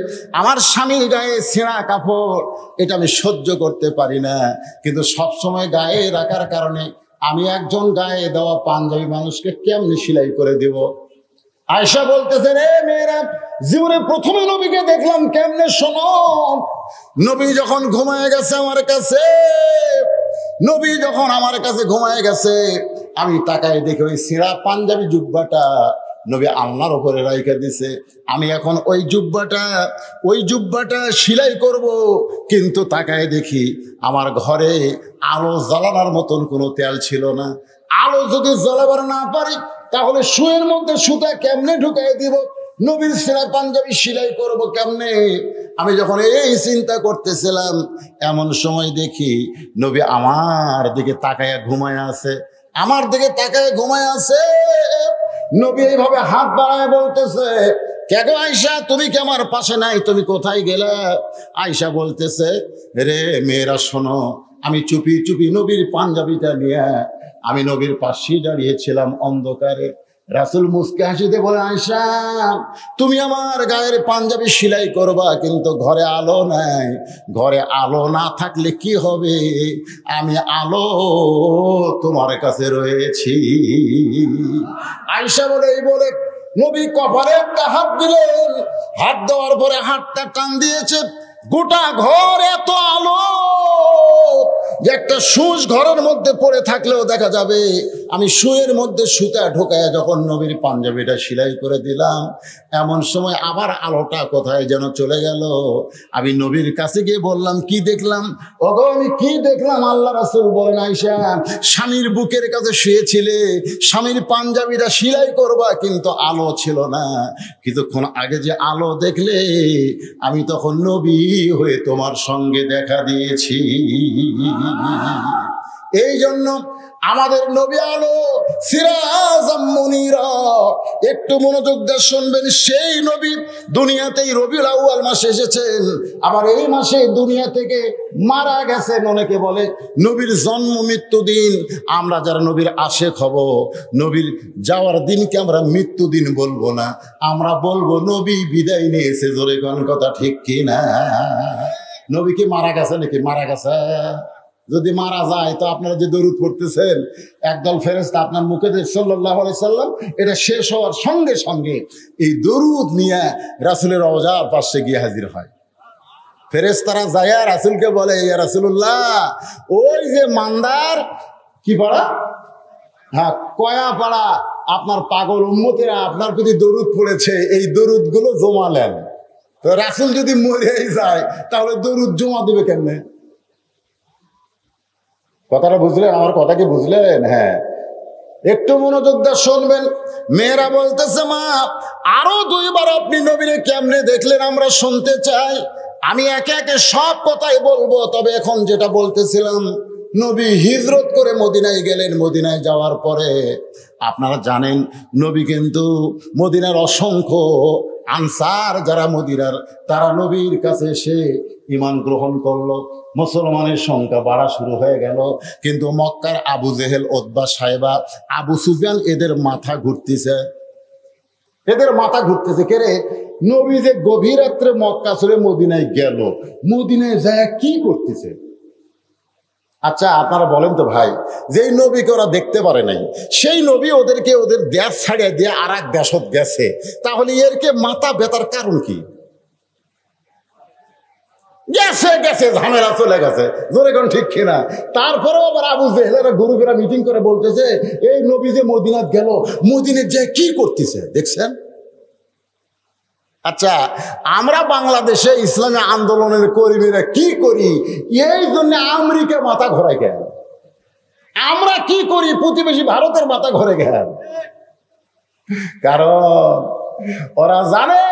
আমার স্বামীর গায়ে ছেঁড়া কাপড় এটা আমি সহ্য করতে পারি না, কিন্তু সবসময় গায়ে রাখার কারণে আমি একজন গায়ে দেওয়া পাঞ্জাবি মানুষকে কেমনি সেলাই করে দিব। আয়েশা বলতেছে রে মেয়েরা, জীবনে প্রথমে নবীকে দেখলাম কেমনে, শোনো। নবী যখন ঘুমায় গেছে আমার কাছে, ঘুমায় গেছে, আমি তাকায় দেখি ওই ছেঁড়া পাঞ্জাবি জুব্বাটা নবী আল্লাহর উপরে রাইখা দিছে। আমি এখন ওই জুব্বাটা সেলাই করব, কিন্তু তাকায় দেখি আমার ঘরে আলো জ্বালানোর মতন কোনো তেল ছিল না। আলো যদি জ্বালাবার না পারি তাহলে সুয়ের মধ্যে সুতা কেমনে ঢুকাই দিব, নবীর ছেঁড়া পাঞ্জাবি সেলাই করব কেমনে। আমি যখন এই চিন্তা করতেছিলাম, এমন সময় দেখি নবী আমার দিকে তাকায় ঘুমায় আছে। নবী এইভাবে হাত বাড়ায় বলতেছে, কে গো আয়েশা, তুমি কি আমার পাশে নাই, তুমি কোথায় গেলে? আয়েশা বলতেছে রে মেয়েরা শোনো, আমি চুপি চুপি নবীর পাঞ্জাবিটা নিয়ে আমি নবীর পাশেই দাঁড়িয়েছিলাম অন্ধকারে। রাসূল মুস্কে হাসিতে বলে, আয়েশা তুমি আমার গায়ের পাঞ্জাবি সেলাই করবা, কিন্তু ঘরে আলো নাই। ঘরে আলো না থাকলে কি হবে, আমি আলো তোমার কাছে রয়েছি। আয়েশা বলে এই বলে নবী কপালে একটা হাত দিলেন, হাত দেওয়ার পরে হাতটা টান দিয়েছে, গোটা ঘর এত আলো যে একটা সুচ ঘরের মধ্যে পড়ে থাকলেও দেখা যাবে। আমি সুয়ের মধ্যে সুতা ঢোকায় যখন নবীর পাঞ্জাবিটা সেলাই করে দিলাম, এমন সময় আবার আলোটা কোথায় যেন চলে গেল। আমি নবীর কাছে গিয়ে বললাম, কি দেখলাম? ওগো আমি কি দেখলাম? আল্লাহ রাসূল বলেন, আয়েশা স্বামীর বুকের কাছে শুয়েছিলে, স্বামীর পাঞ্জাবিটা সেলাই করবা, কিন্তু আলো ছিল না। কিছুক্ষণ আগে যে আলো দেখলে, আমি তখন নবী হয়ে তোমার সঙ্গে দেখা দিয়েছি। এই জন্য আমাদের নবী আলো, সিরাজাম মুনিরা। একটু মনোযোগ দিয়ে শুনবেন, সেই নবী দুনিয়াতেই রবিউল আউয়াল মাসে এসেছেন, আবার এই মাসে দুনিয়া থেকে মারা গেছেন। অনেকে বলে নবীর জন্ম মৃত্যু দিন, আমরা যারা নবীর আশেক হব, নবীর যাওয়ার দিনকে আমরা মৃত্যু দিন বলবো না, আমরা বলবো নবী বিদায় নিয়েছে। জোরে কোন কথা ঠিক কি না? নবী কি মারা গেছে নাকি? মারা গেছে? যদি মারা যায় তো আপনারা যে দরুদ পড়তেছেন একদল ফেরেশতা আপনার মুখে দিয়ে সাল্লাল্লাহু আলাইহি সাল্লাম, এটা শেষ হওয়ার সঙ্গে সঙ্গে এই দরুদ নিয়ে রাসূলের রওজার পাশে গিয়ে হাজির হয়। ফেরেশতারা যায়া রাসূলকে বলে, ইয়া রাসূলুল্লাহ, ওই যে মান্দার কি পাড়া, হ্যাঁ কয়া পাড়া আপনার পাগল উম্মতেরা আপনার প্রতি দরুদ পড়েছে, এই দরুদ গুলো জমা নেন। তো রাসূল যদি মরেই যায় তাহলে দরুদ জমা দিবে কেমনে? কথাটা বুঝলেন? আমার কথা কি বুঝলেন? হ্যাঁ, একটু মনোযোগ দিয়ে শুনবেন। মেয়েরা বলতেছে, মা আরো 2 বার আপনি নবীরে কেমনে দেখলেন আমরা শুনতে চাই। আমি একে একে সব কথাই বলবো, তবে এখন যেটা বলতেছিলাম, নবী হিজরত করে মদিনায় গেলেন। মদিনায় যাওয়ার পরে আপনারা জানেন নবী কিন্তু মদিনার অসংখ্য আনসার যারা মদিনার, তারা নবীর কাছে এসে ঈমান গ্রহণ করলো। মুসলমানের সংখ্যা বাড়া শুরু হয়ে গেল। কিন্তু মক্কার আবু জেহেল, উতবা, সাইবা, আবু সুফিয়ান এদের মাথা ঘুরতেছে, এদের মাথা ঘুরতেছে। কেরে নবী যে গভীর রাত্রে মক্কা ছেড়ে মদিনায় গেল, মদিনায় যায় কি করতেছে? আচ্ছা আপনারা বলেন তো ভাই, যেই নবীকে ওরা দেখতে পারে নাই, সেই নবী ওদেরকে ওদের দেশ ছাড়িয়ে দিয়ে আর এক দেশত গেছে, তাহলে এরকে মাথা ব্যথার কারণ কি? গেছে গেছে ঝামেলা চলে গেছে, জোরে কোন ঠিক কিনা? তারপরেও আবার আবু জেহেলেরা গ্রুপেরা মিটিং করে বলতেছে, এই নবী যে মদিনাত গেল, মদিনায় যে কি করতেছে দেখছেন? আচ্ছা আমরা বাংলাদেশে ইসলামী আন্দোলনের কর্মীরা কি করি? এই জন্য আমেরিকা মাথা ঘোরায় গেল। আমরা কি করি? প্রতিবেশী ভারতের মাথা ঘুরে গেল। কারণ ওরা জানে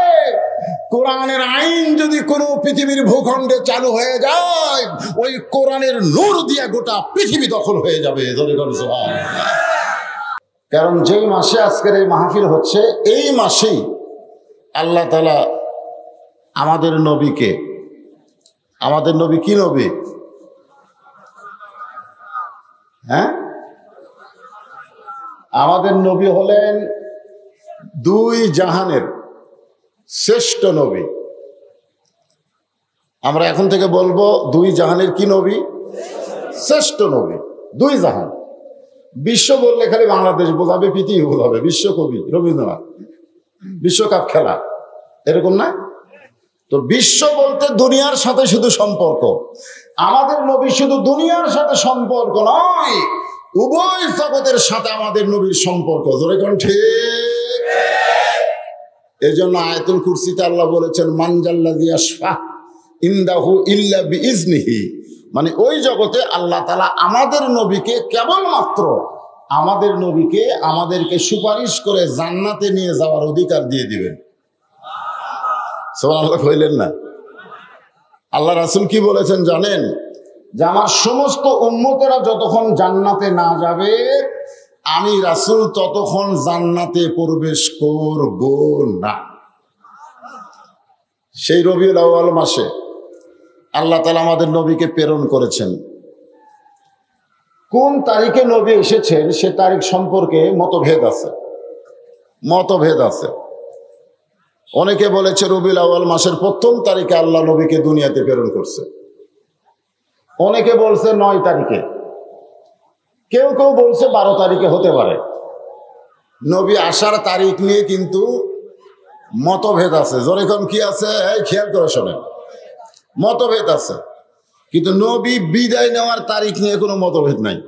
কোরআনের আইন যদি কোনো পৃথিবীর ভূখণ্ডে চালু হয়ে যায়, ওই কোরআনের নূর দিয়ে গোটা পৃথিবী দখল হয়ে যাবে। কারণ যেই মাসে আজকের এই মাহফিল হচ্ছে, এই মাসেই আল্লাহ তাআলা আমাদের নবীকে, আমাদের নবী কি নবী? হ্যাঁ, আমাদের নবী হলেন 2 জাহানের শ্রেষ্ঠ নবী। আমরা এখন থেকে বলবো 2 জাহানের কি নবী? শ্রেষ্ঠ নবী। 2 জাহান। বিশ্ব বললে খালি বাংলাদেশ বোঝাবে, পৃথিবী বোঝাবে। বিশ্বকবি রবীন্দ্রনাথ, বিশ্বকাপ খেলা এরকম না তো? বিশ্ব বলতে দুনিয়ার সাথে শুধু সম্পর্ক। আমাদের নবী শুধু দুনিয়ার সাথে সম্পর্ক নয়, উভয় জগতের সাথে আমাদের নবীর সম্পর্ক। জোরে কোন ঠিক? এই জন্য আয়াতুল কুরসিতে আল্লাহ বলেছেন, মানজাল্লাযী ইয়াশফা ইনদাহু ইল্লা বিইজনিহি। মানে ওই জগতে আল্লাহ তাআলা আমাদের নবীকে, কেবলমাত্র আমাদের নবীকে আমাদেরকে সুপারিশ করে জান্নাতে নিয়ে যাওয়ার অধিকার দিয়ে দিবেন। সুবহানাল্লাহ কইলেন না? আল্লাহ রাসূল কি বলেছেন জানেন? যে আমার সমস্ত উম্মতেরা যতক্ষণ জান্নাতে না যাবে, আমি রাসূল ততক্ষণ জান্নাতে প্রবেশ করব না। সেই রবিউল আউয়াল মাসে আল্লাহ তাআলা আমাদের নবীকে প্রেরণ করেছেন। কোন তারিখে নবী এসেছেন সে তারিখ সম্পর্কে মতভেদ আছে, মতভেদ আছে। অনেকে বলেছে রবিউল আউয়াল মাসের 1ম তারিখে আল্লাহ নবীকে দুনিয়াতে প্রেরণ করছে। অনেকে বলছে 9 তারিখে, কেউ কেউ বলছে 12 তারিখে হতে পারে। নবী আসার তারিখ নিয়ে কিন্তু মতভেদ আছে। যেরকম কি আছে, এই খেয়াল করে শোনেন, মতভেদ আছে। কিন্তু নবী বিদায় নেওয়ার তারিখ নিয়ে কোনো মতভেদ নাই।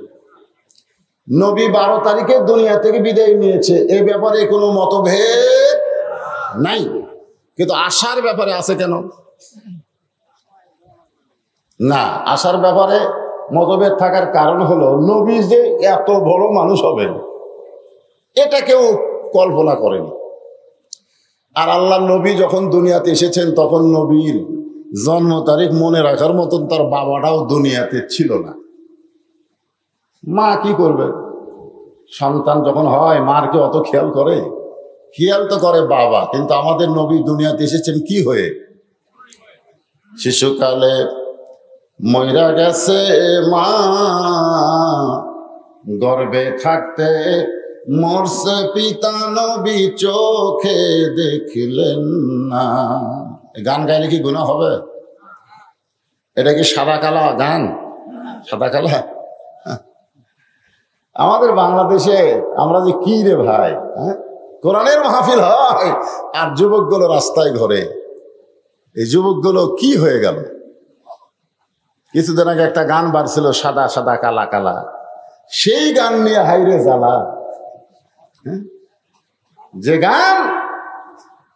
নবী 12 তারিখে দুনিয়া থেকে বিদায় নিয়েছে, এই ব্যাপারে কোনো মতভেদ নাই। কিন্তু আসার ব্যাপারে আছে কেন? না, আসার ব্যাপারে মতভেদ থাকার কারণ হলো, নবী যে এত বড় মানুষ হবেন এটা কেউ কল্পনা করেনি। আর আল্লাহ নবী যখন দুনিয়াতে এসেছেন, তখন নবীর জন্ম তারিখ মনে রাখার মতন তার বাবাটাও দুনিয়াতে ছিল না। মা কি করবে? সন্তান যখন হয়, মার কি অত খেয়াল করে? খেয়াল তো করে বাবা। কিন্তু আমাদের নবী দুনিয়াতে এসেছেন কি হয়ে? শিশুকালে মইরা গেছে মা, গর্ভে থাকতে মরছে পিতা, নবী চোখে দেখলেন না। গান গাইলে কি গুনাহ হবে? এটা কি সাদা কালা গান? সাদা কালা। আমাদের বাংলাদেশে আমরা যে কি রে ভাই, হ্যাঁ, কোরআনের মাহফিল হয় আর যুবকগুলো রাস্তায় ঘরে। এই যুবকগুলো কি হয়ে গেল? কিছুদিন আগে একটা গান বাড়ছিল, সাদা সাদা কালা কালা, সেই গান নিয়ে হাইরে জ্বালা। যে গান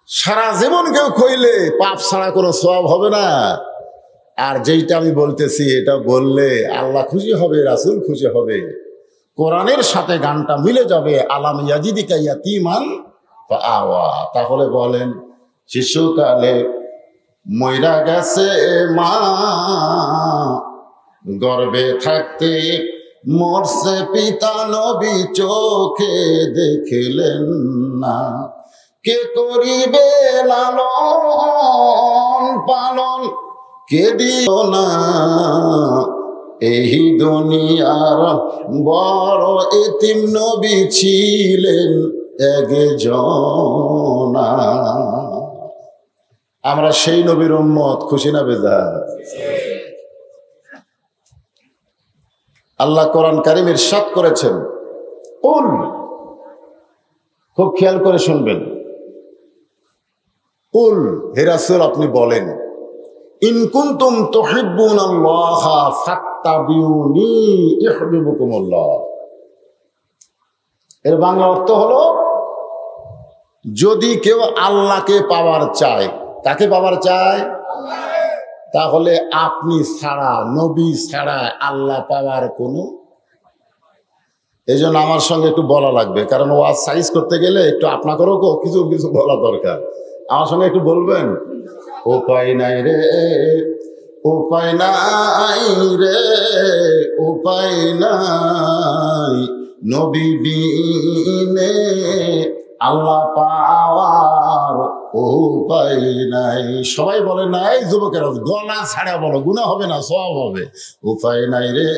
সারা জীবন কেউ কইলে পাপ ছাড়া কোনো সওয়াব হবে না, আর যেইটা আমি বলতেছি এটা বললে আল্লাহ খুশি হবে, রাসূল খুশি হবে, কোরআনের সাথে গানটা মিলে যাবে। আলাম ইয়াজিদিকা ইয়াতীমান ফাআওয়া। তাহলে বলেন, শিশুকালে মইরা গেছে মা, গর্ভে থাকতে মরছে পিতা, নবী চোখে দেখিলেন না, কে করিবে লালন পালন, কে দিও না এই দুনিয়ার বড় এতিম, নবী ছিলেন একজনা। আমরা সেই নবীর উম্মত, খুশি না বেজার? আল্লাহ কোরআন কারীম ইরশাদ করেছেন, কুল, খুব খেয়াল করে শুনবেন, কুল, হে রাসূল আপনি বলেন, ইন কুনতুম তুহিব্বুনাল্লাহা ফাত্তাবিউনি ইউহিব্বুকুমুল্লাহ। এর বাংলা অর্থ হলো, যদি কেউ আল্লাহকে পাওয়ার চায়, কাকে পাওয়ার চায়? তাহলে আপনি ছাড়া, নবী ছাড়া আল্লাহ পাওয়ার কোনো, এই জন্য আমার সঙ্গে একটু বলা লাগবে, কারণ ওয়াজ সাইজ করতে গেলে একটু আপনাদেরও কিছু কিছু বলা দরকার। আমার সঙ্গে একটু বলবেন, উপায় নাই রে, উপায় নাই রে, উপায় নাই, নবী বিনে আল্লাহ পাওয়ার উপায় নাই। সবাই বলে নাই, যুবকেরা গলা ছাড়া বলো, গুনাহ হবে না, সওয়াব হবে। উপায় নাই রে,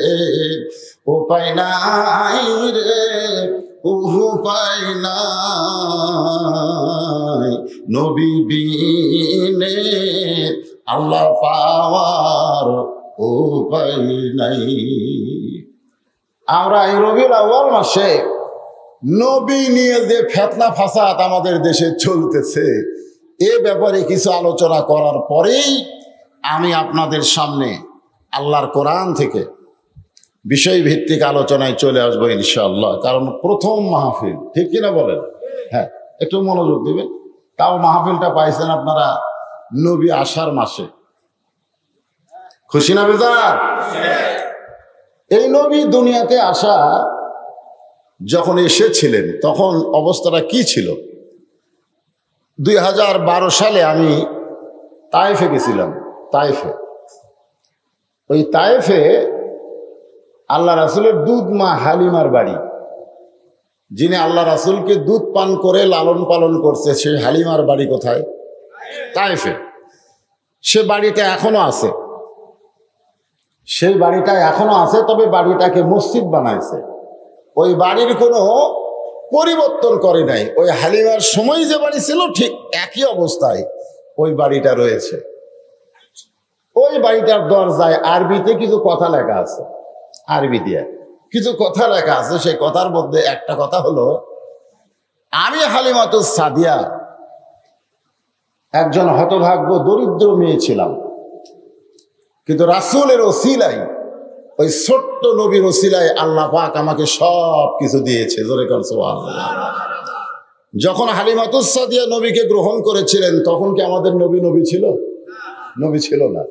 উপায় নাই রে, উপায় নাই, নবী বিনে আল্লাহ পাওয়ার উপায় নাই। আমরা এই রবিউল আউয়াল মাসে নবী নিয়ে যে ফিতনা ফাসাদ আমাদের দেশে চলতেছে, এ ব্যাপারে কিছু আলোচনা করার পরেই আমি আপনাদের সামনে আল্লাহর কোরআন থেকে বিষয়ভিত্তিক আলোচনায় চলে আসবো ইনশাআল্লাহ। কারণ প্রথম মাহফিল, ঠিক কিনা বলেন? হ্যাঁ, একটু মনোযোগ দিবেন। তাও মাহফিলটা পাইছেন আপনারা নবী আসার মাসে, খুশি না বেজার? এই নবী দুনিয়াতে আসা যখন এসেছিলেন তখন অবস্থাটা কি ছিল? 2012 সালে আমি তায়েফে গেছিলাম। তায়েফে, ওই তায়েফে আল্লাহ রাসূলের দুধ মা হালিমার বাড়ি, যিনি আল্লাহ রাসূলকে দুধ পান করে লালন পালন করছে, সেই হালিমার বাড়ি কোথায়? তায়েফে। সে বাড়িটা এখনো আছে, সেই বাড়িটা এখনো আছে, তবে বাড়িটাকে মসজিদ বানাইছে। ওই বাড়ির কোনো পরিবর্তন করে নাই। ওই হালিমার সময় যে বাড়ি ছিল ঠিক একই অবস্থায় ওই বাড়িটা রয়েছে। ওই বাড়িটার দরজায় আরবিতে কিছু কথা লেখা আছে, আরবি দিয়ে কিছু কথা লেখা আছে। সেই কথার মধ্যে একটা কথা হলো, আমি হালিমাতুস সাদিয়া একজন হতভাগ্য দরিদ্র মেয়ে ছিলাম, কিন্তু রাসূলের ওসিলায়, ওই ছোট্ট নবীর ওসিলায় আল্লাহ পাক আমাকে সব কিছু দিয়েছে। জোরে কোন সুবহানাল্লাহ। যখন হালিমাতুস সাদিয়া নবীকে গ্রহণ করেছিলেন তখন কি আমাদের নবী নবী ছিল? নবী ছিল না।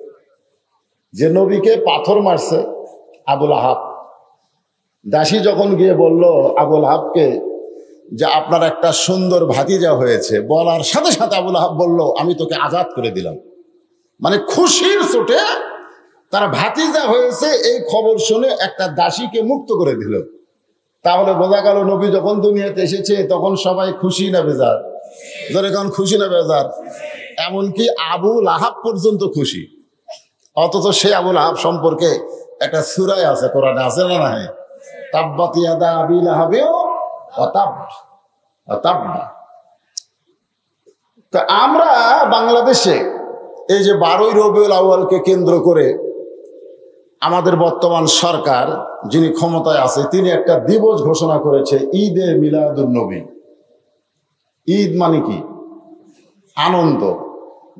যে নবীকে পাথর মারছে আবুল আহাব, দাসী যখন গিয়ে বলল আবুল আহাবকে যে আপনার একটা সুন্দর ভাতিজা হয়েছে, বলার সাথে সাথে আবুল আহাব বলল আমি তোকে আজাদ করে দিলাম। মানে খুশির চোটে তার ভাতিজা হয়েছে এই খবর শুনে একটা দাসীকে মুক্ত করে দিল। তাহলে বোঝা গেল নবী যখন দুনিয়াতে এসেছে তখন সবাই খুশি না বেজার? ধরে কারণ খুশি না বেজার? এমনকি আবুল আহাব পর্যন্ত খুশি। অথচ সে আবুল আহাব সম্পর্কে একটা সূরা আছে কোরআনে, আছে না নাই? তাব্বাত ইয়াদা আবি লাহাবিও ওয়া তাব ওয়া তাব্বা। তো আমরা বাংলাদেশে এই যে 12ই রবিউল আউয়ালকে কেন্দ্র করে আমাদের বর্তমান সরকার যিনি ক্ষমতায় আছে তিনি একটা দিবস ঘোষণা করেছে ঈদে মিলাদুন নবী। ঈদ মানে কি? আনন্দ।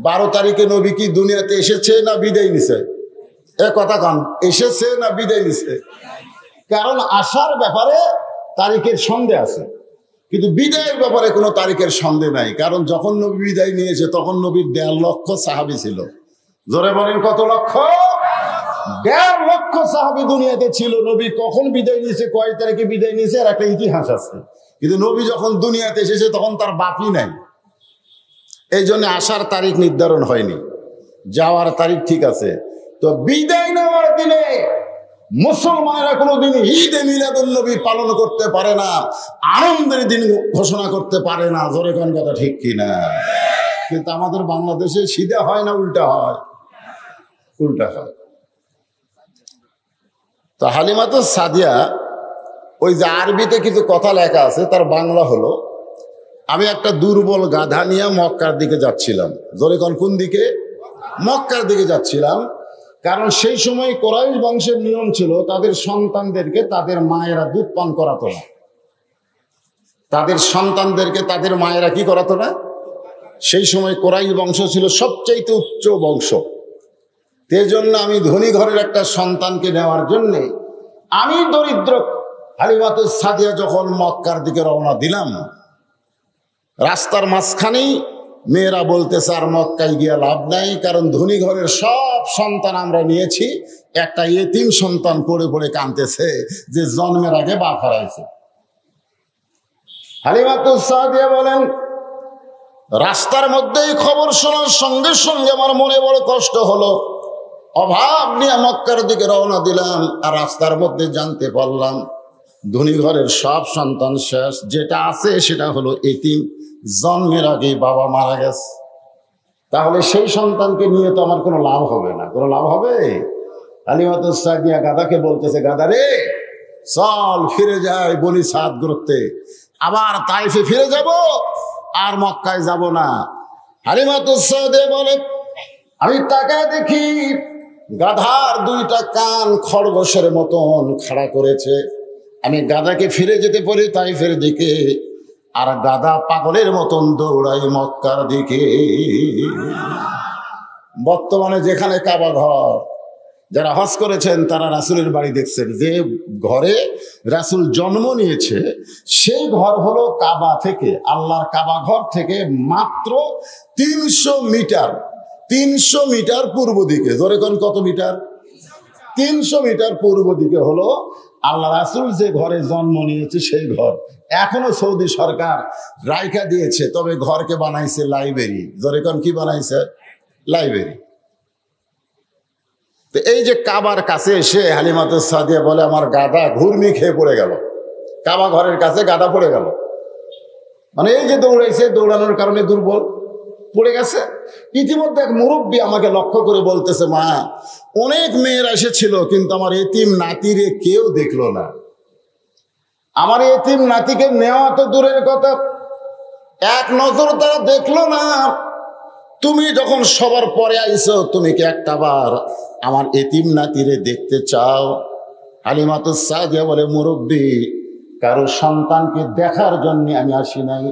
12 তারিখে নবী কি দুনিয়াতে এসেছে না বিদায় নিছে? এ কথা কান, এসেছে না বিদায় নিছে? কারণ আসার ব্যাপারে তারিখের সন্দেহ আছে, কিন্তু বিদায়ের ব্যাপারে কোনো তারিখের সন্দেহ নাই। কারণ যখন নবী বিদায় নিয়েছে তখন নবীর 1.5 লক্ষ সাহাবী ছিল। জোরে বলেন কত লক্ষ? 1.5 লক্ষ সাহাবী দুনিয়াতে ছিল। নবী কখন বিদায় নিয়েছে, কয় তারিখে বিদায় নিয়েছে আর একটা ইতিহাস আছে। কিন্তু নবী যখন দুনিয়াতে এসেছে তখন তার বাপই নাই, এই জন্য আসার তারিখ নির্ধারণ হয়নি, যাওয়ার তারিখ ঠিক আছে। তো বিদায় নেওয়ার দিনে মুসলমানেরা কোনোদিন ঈদে মিলাদুন নবী পালন করতে পারে না, আনন্দের দিন ঘোষণা করতে পারে না। জোরে কোন কথা ঠিক কিনা? কিন্তু আমাদের বাংলাদেশে সিধা হয় না উল্টা হয়? উল্টা হয়। তো হালিমাতুস সাদিয়া, ওই যে আরবিতে কিছু কথা লেখা আছে তার বাংলা হলো, আমি একটা দুর্বল গাধা নিয়ে মক্কার দিকে যাচ্ছিলাম। জোরে কোন দিকে? মক্কার দিকে যাচ্ছিলাম। কারণ সেই সময় কুরাইশ বংশের নিয়ম ছিল তাদের সন্তানদেরকে তাদের মায়েরা দুধ পান করাতো না। তাদের সন্তানদেরকে তাদের মায়েরা কি করাতো না? সেই সময় কুরাইশ বংশ ছিল সবচাইতে উচ্চ বংশ। সেই জন্য আমি ধনী ঘরের একটা সন্তানকে নেওয়ার জন্যে আমি দরিদ্র হালিমাতুস সাদিয়া যখন মক্কার দিকে রওনা দিলাম, রাস্তার মাঝখানেই মেয়েরা বলতেছে আর মক্কায় গিয়ে লাভ নাই, কারণ ধনী ঘরের সব সন্তান আমরা নিয়েছি, একটা ইয়েতিম সন্তান পড়ে পড়ে কাঁদতেছে যে জন্মের আগে বাপ হারাইছে। হালিমাতুস সাদিয়া বলেন, রাস্তার মধ্যেই খবর শোনার সঙ্গে সঙ্গে আমার মনে বড় কষ্ট হলো। অভাব নিয়ে মক্কার দিকে রওনা দিলাম, আর রাস্তার মধ্যে জানতে পারলাম ধনী ঘরের সব সন্তান শেষ, যেটা আছে সেটা হলো এতিম, জন্মের আগে বাবা মারা গেছে। তাহলে সেই সন্তানকে নিয়ে তো আমার কোনো লাভ হবে না। কোনো লাভ হবে? হালিমাতুস সাদিয়া গাদাকে বলতেছে, গাদা রে চল ফিরে যাই বনি সাদ গোত্রে, আবার তাইফে ফিরে যাব, আর মক্কায় যাব না। হালিমাতুস সাদিয়া বলে, আমি তাকায় দেখি গাধার 2টা কান খরগোশের মতন খাড়া করেছে। আমি গাধাকে ফিরে যেতে পারি তাইফের দিকে, আর গাধা পাগলের মতন দৌড়াই মক্কার দিকে। বর্তমানে যেখানে কাবা ঘর, যারা হজ করেছেন তারা রাসূলের বাড়ি দেখছেন, যে ঘরে রাসূল জন্ম নিয়েছে সেই ঘর হলো কাবা থেকে, আল্লাহর কাবা ঘর থেকে মাত্র 300 মিটার, 300 মিটার পূর্ব দিকে। জোরে কোন কত মিটার? 300 মিটার পূর্ব দিকে হলো আল্লাহ রাসূল যে ঘরে জন্ম নিয়েছে সেই ঘর। এখনো সৌদি সরকার রাইখা দিয়েছে, তবে ঘরকে বানাইছে লাইব্রেরি। জোরে কোন কি বানাইছে? লাইব্রেরি। তো এই যে কাবার কাছে এসে হালিমাতুস সাদিয়া বলে, আমার গাধা ঘুরমি খেয়ে পড়ে গেল, কাবা ঘরের কাছে গাধা পড়ে গেল। মানে এই যে দৌড়াইছে, দৌড়ানোর কারণে দুর্বল পড়ে গেছে। ইতিমধ্যে এক মুরব্বী আমাকে লক্ষ্য করে বলতেছে, মা অনেক মেয়েরা এসেছিল কিন্তু আমার এতিম নাতিরে কেউ দেখলো না। আমার এতিম নাতিকে নেওয়া তো দূরের কথা, এক নজর তারা দেখলো না। তুমি যখন সবার পরে আইছো, তুমি কি একটাবার আমার এতিম নাতিরে দেখতে চাও? হালিমাতুস সাদিয়া বলে, মুরব্বী কারো সন্তানকে দেখার জন্য আমি আসি নাই,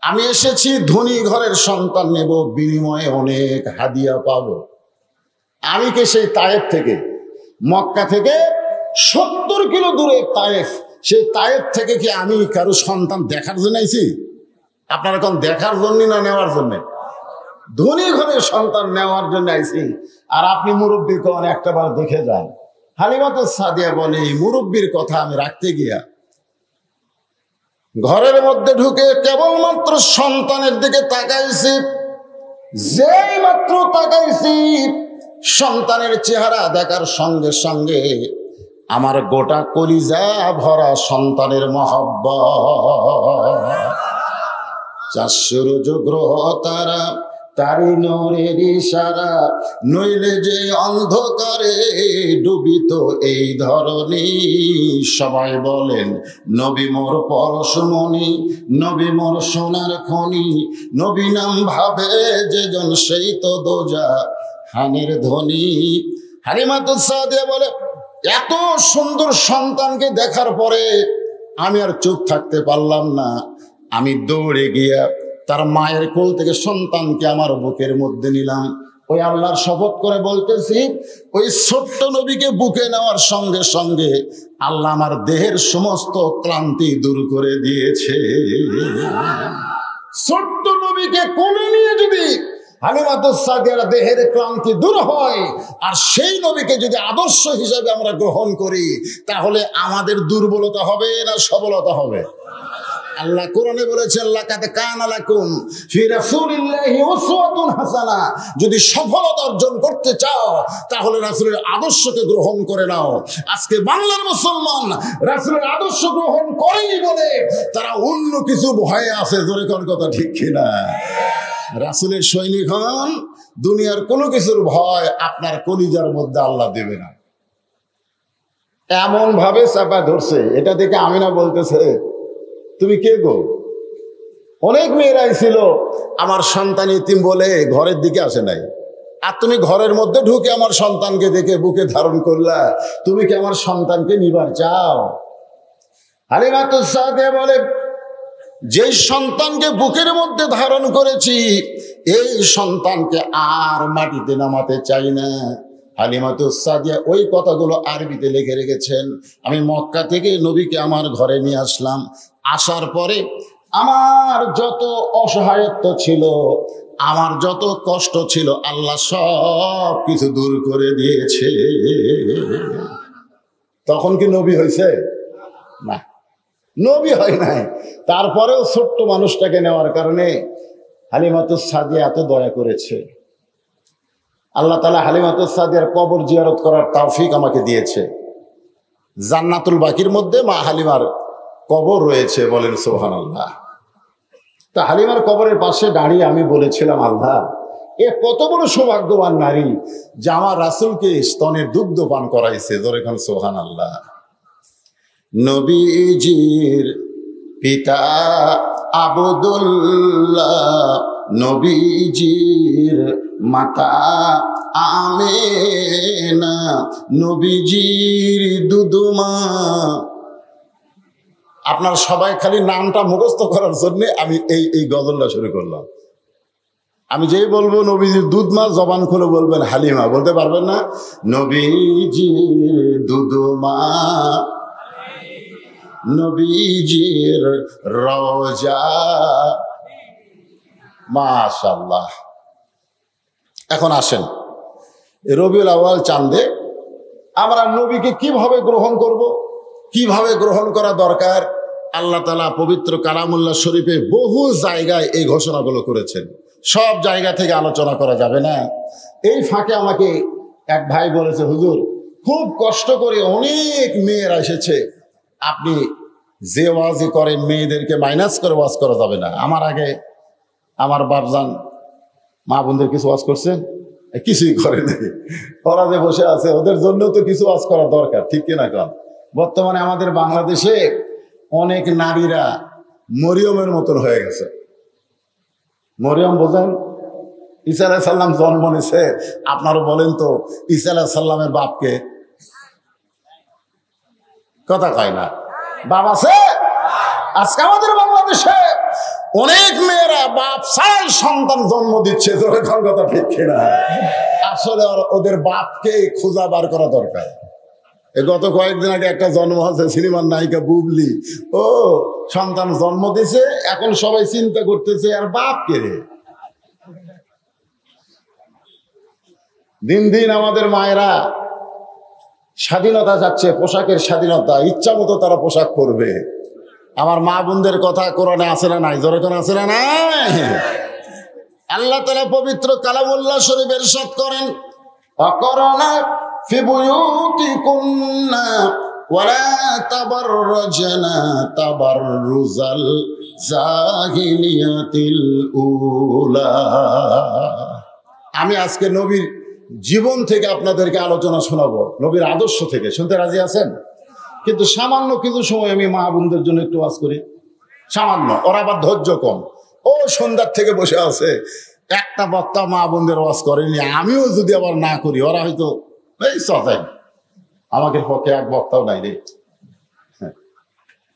আমি এসেছি ধনী ঘরের সন্তান নেব, বিনিময়ে অনেক হাদিয়া পাবো। আমি কি সেই তায়েফ থেকে, মক্কা থেকে 70 কিলো দূরে তায়েফ, সেই তায়েফ থেকে কি আমি কারো সন্তান দেখার জন্য আইছি? আপনারা কোন দেখার জন্য না নেওয়ার জন্য? ধনী ঘরের সন্তান নেওয়ার জন্য আইছি, আর আপনি মুরব্বী কোন একটা বার দেখে যান। হালিমাতুস সাদিয়া বলে, এই মুরব্বীর কথা আমি রাখতে গিয়া ঘরের মধ্যে ঢুকে কেবলমাত্র সন্তানের দিকে তাকাইছি। যেই মাত্র তাকাইছি, সন্তানের চেহারা দেখার সঙ্গে সঙ্গে আমার গোটা কলিজা ভরা সন্তানের মহব্বত। 400 গ্রহ তারা, তারি নূরের ইশারা, নইলে যে অন্ধকারে ডুবিত এই ধরনী। সবাই বলেন নবী মোর পরশমণি, নবী মোর সোনার খনি, নবী নাম ভাবে যেজন সেই তো দোজা হানের ধ্বনি। হালিমাতুস সাদিয়া বলে, এত সুন্দর সন্তানকে দেখার পরে আমি আর চুপ থাকতে পারলাম না। আমি দৌড়ে গিয়া তার মায়ের কোল থেকে সন্তানকে আমার বুকের মধ্যে নিলাম। ওই আল্লাহর শপথ করে বলতেছি, ওই ছোট্ট নবীকে বুকে নেওয়ার সঙ্গে সঙ্গে আল্লাহ আমার দেহের সমস্ত ক্লান্তি দূর করে দিয়েছে। ছোট্ট নবীকে কোলে নিয়ে যদি হালিমাতুস সাদিয়ার দেহের ক্লান্তি দূর হয়, আর সেই নবীকে যদি আদর্শ হিসাবে আমরা গ্রহণ করি, তাহলে আমাদের দুর্বলতা হবে না সবলতা হবে? আল্লাহ কোরআনে বলেছেন, লাকাদ কানা লাকুম ফি রাসূলিল্লাহি উসওয়াতুন হাসানাহ। যদি সফলতা অর্জন করতে চাও তাহলে রাসূলের আদর্শকে গ্রহণ করে নাও। আজকে বাংলার মুসলমান রাসূলের আদর্শ গ্রহণ করেনি বলে তারা অন্য কিছু ভয়ে আছে। জোরে কোন কথা ঠিক কিনা? রাসূলের সৈনিক হন, দুনিয়ার কোনো কিছুর ভয় আপনার কলিজার মধ্যে আল্লাহ দেবে না। এমন ভাবে চাপা ধরছে, এটা দেখে আমিনা বলতেছে, তুমি কে গো? অনেক মেয়েরাই ছিল আমার সন্তান ইতিম বলে ঘরের দিকে আসে নাই, আর তুমি ঘরের মধ্যে ঢুকে আমার সন্তানকে দেখে বুকে ধারণ করলা, তুমি কি আমার সন্তানকে নিবার চাও? হালিমাতুস সাদিয়া বলে, যেই সন্তানকে বুকের মধ্যে ধারণ করেছি এই সন্তানকে আর মাটিতে নামাতে চাই না। হালিমাতুস সাদিয়া ওই কথাগুলো আরবিতে লিখে রেখেছেন। আমি মক্কা থেকে নবীকে আমার ঘরে নিয়ে আসলাম। আসার পরে আমার যত অসহায়ত্ব ছিল, আমার যত কষ্ট ছিল, আল্লাহ সব কিছু দূর করে দিয়েছে। তখন কি নবী হয়েছে? না, নবী হয় নাই। তারপরেও ছোট্ট মানুষটাকে নেওয়ার কারণে হালিমাতুস সাদিয়া এত দয়া করেছে। আল্লাহ তাআলা হালিমাতুস সাদিয়ার কবর জিয়ারত করার তৌফিক আমাকে দিয়েছে। জান্নাতুল বাকির মধ্যে মা হালিমার কবর রয়েছে, বলেন সুবহানাল্লাহ। তা হালিমার কবরের পাশে দাঁড়িয়ে আমি বলেছিলাম, আল্লাহ, এ কত বড় সৌভাগ্যবান নারী যে আমার রাসূলকে স্তনের দুগ্ধ পান করাইছে। জোরে কোন সুবহানাল্লাহ। নবীজির পিতা আব্দুল্লাহ, নবীজির মাতা আমেনা, নবীজির দুদুমা। আপনার সবাই খালি নামটা মুখস্থ করার জন্য আমি এই গজলটা শুরু করলাম। আমি যেই বলবো নবীজির দুধমা, জবান খুলে বলবেন হালিমা, বলতে পারবেন না? নবীজির দুদুমা, নবীজির রওজা। মাশাআল্লাহ। এখন আসেন, রবিউল আউয়াল চাঁদে আমরা নবীকে কিভাবে গ্রহণ করব, কিভাবে গ্রহণ করা দরকার। আল্লাহ তাআলা পবিত্র কালামুল্লাহ শরীফে বহু জায়গায় এই ঘোষণাগুলো করেছেন। সব জায়গা থেকে আলোচনা করা যাবে না। এই ফাঁকে আমাকে এক ভাই বলেছে, হুজুর, খুব কষ্ট করে অনেক মেয়েরা এসেছে, আপনি যে ওয়াজি করেন মেয়েদেরকে মাইনাস করে ওয়াজ করা যাবে না। আমার আগে আমার বাপজান মা বোনদের কিছু ওয়াজ করছেন, কিছুই করে নাই। ওরা যে বসে আছে ওদের জন্য তো কিছু ওয়াজ করা দরকার, ঠিক কিনা? কারণ বর্তমানে আমাদের বাংলাদেশে অনেক নারীরা মরিয়মের মতন হয়ে গেছে। মরিয়ম বোঝেন? ঈসা আলাইহিস সালাম জন্ম নিছে। আপনারা বলেন তো ঈসা আলাইহিস সালামের বাপকে? কথা কয় না। বাপ আছে? আজকে আমাদের বাংলাদেশে অনেক মেয়েরা বাপ ছাড়াই সন্তান জন্ম দিচ্ছে। কথা ঠিক কিনা? আসলে ওদের বাপকে খোঁজা বার করা দরকার। গত কয়েকদিন আগে একটা জন্ম হয়েছে, সিনেমার নায়িকা বুবলি, ও সন্তান জন্ম দিছে। এখন সবাই চিন্তা করতেছে আর বাপ কে রে। দিন দিন আমাদের মায়েরা স্বাধীনতা চাচ্ছে, পোশাকের স্বাধীনতা, ইচ্ছা মতো তারা পোশাক পরবে। আমার মা বোনদের কথা কোরআনে আছে না নাই? জোরে কোন আছে না নাই? আল্লাহ তাআলা পবিত্র কালামুল্লাহ শরীফ ইরশাদ করেন, অকরনা ফি বুয়ুতিকুন্না ওয়ালা তাবাররাজনা তাবাররুজাল জাহিলিয়াতিল উলা। আমি আজকে নবীর জীবন থেকে আপনাদেরকে আলোচনা শোনাবো, নবীর আদর্শ থেকে। শুনতে রাজি আছেন? কিন্তু সামান্য কিছু সময় আমি মা বোনদের জন্য একটু ওয়াজ করি, সামান্য। ওরা আবার ধৈর্য কম, ও সন্ধ্যার থেকে বসে আছে, একটা বক্তা মা বোনদের ওয়াজ করেনি। আমিও যদি আবার না করি, ওরা হয়তো এই সজাই। আমাদের পক্ষে এক বক্তাও নাই রে।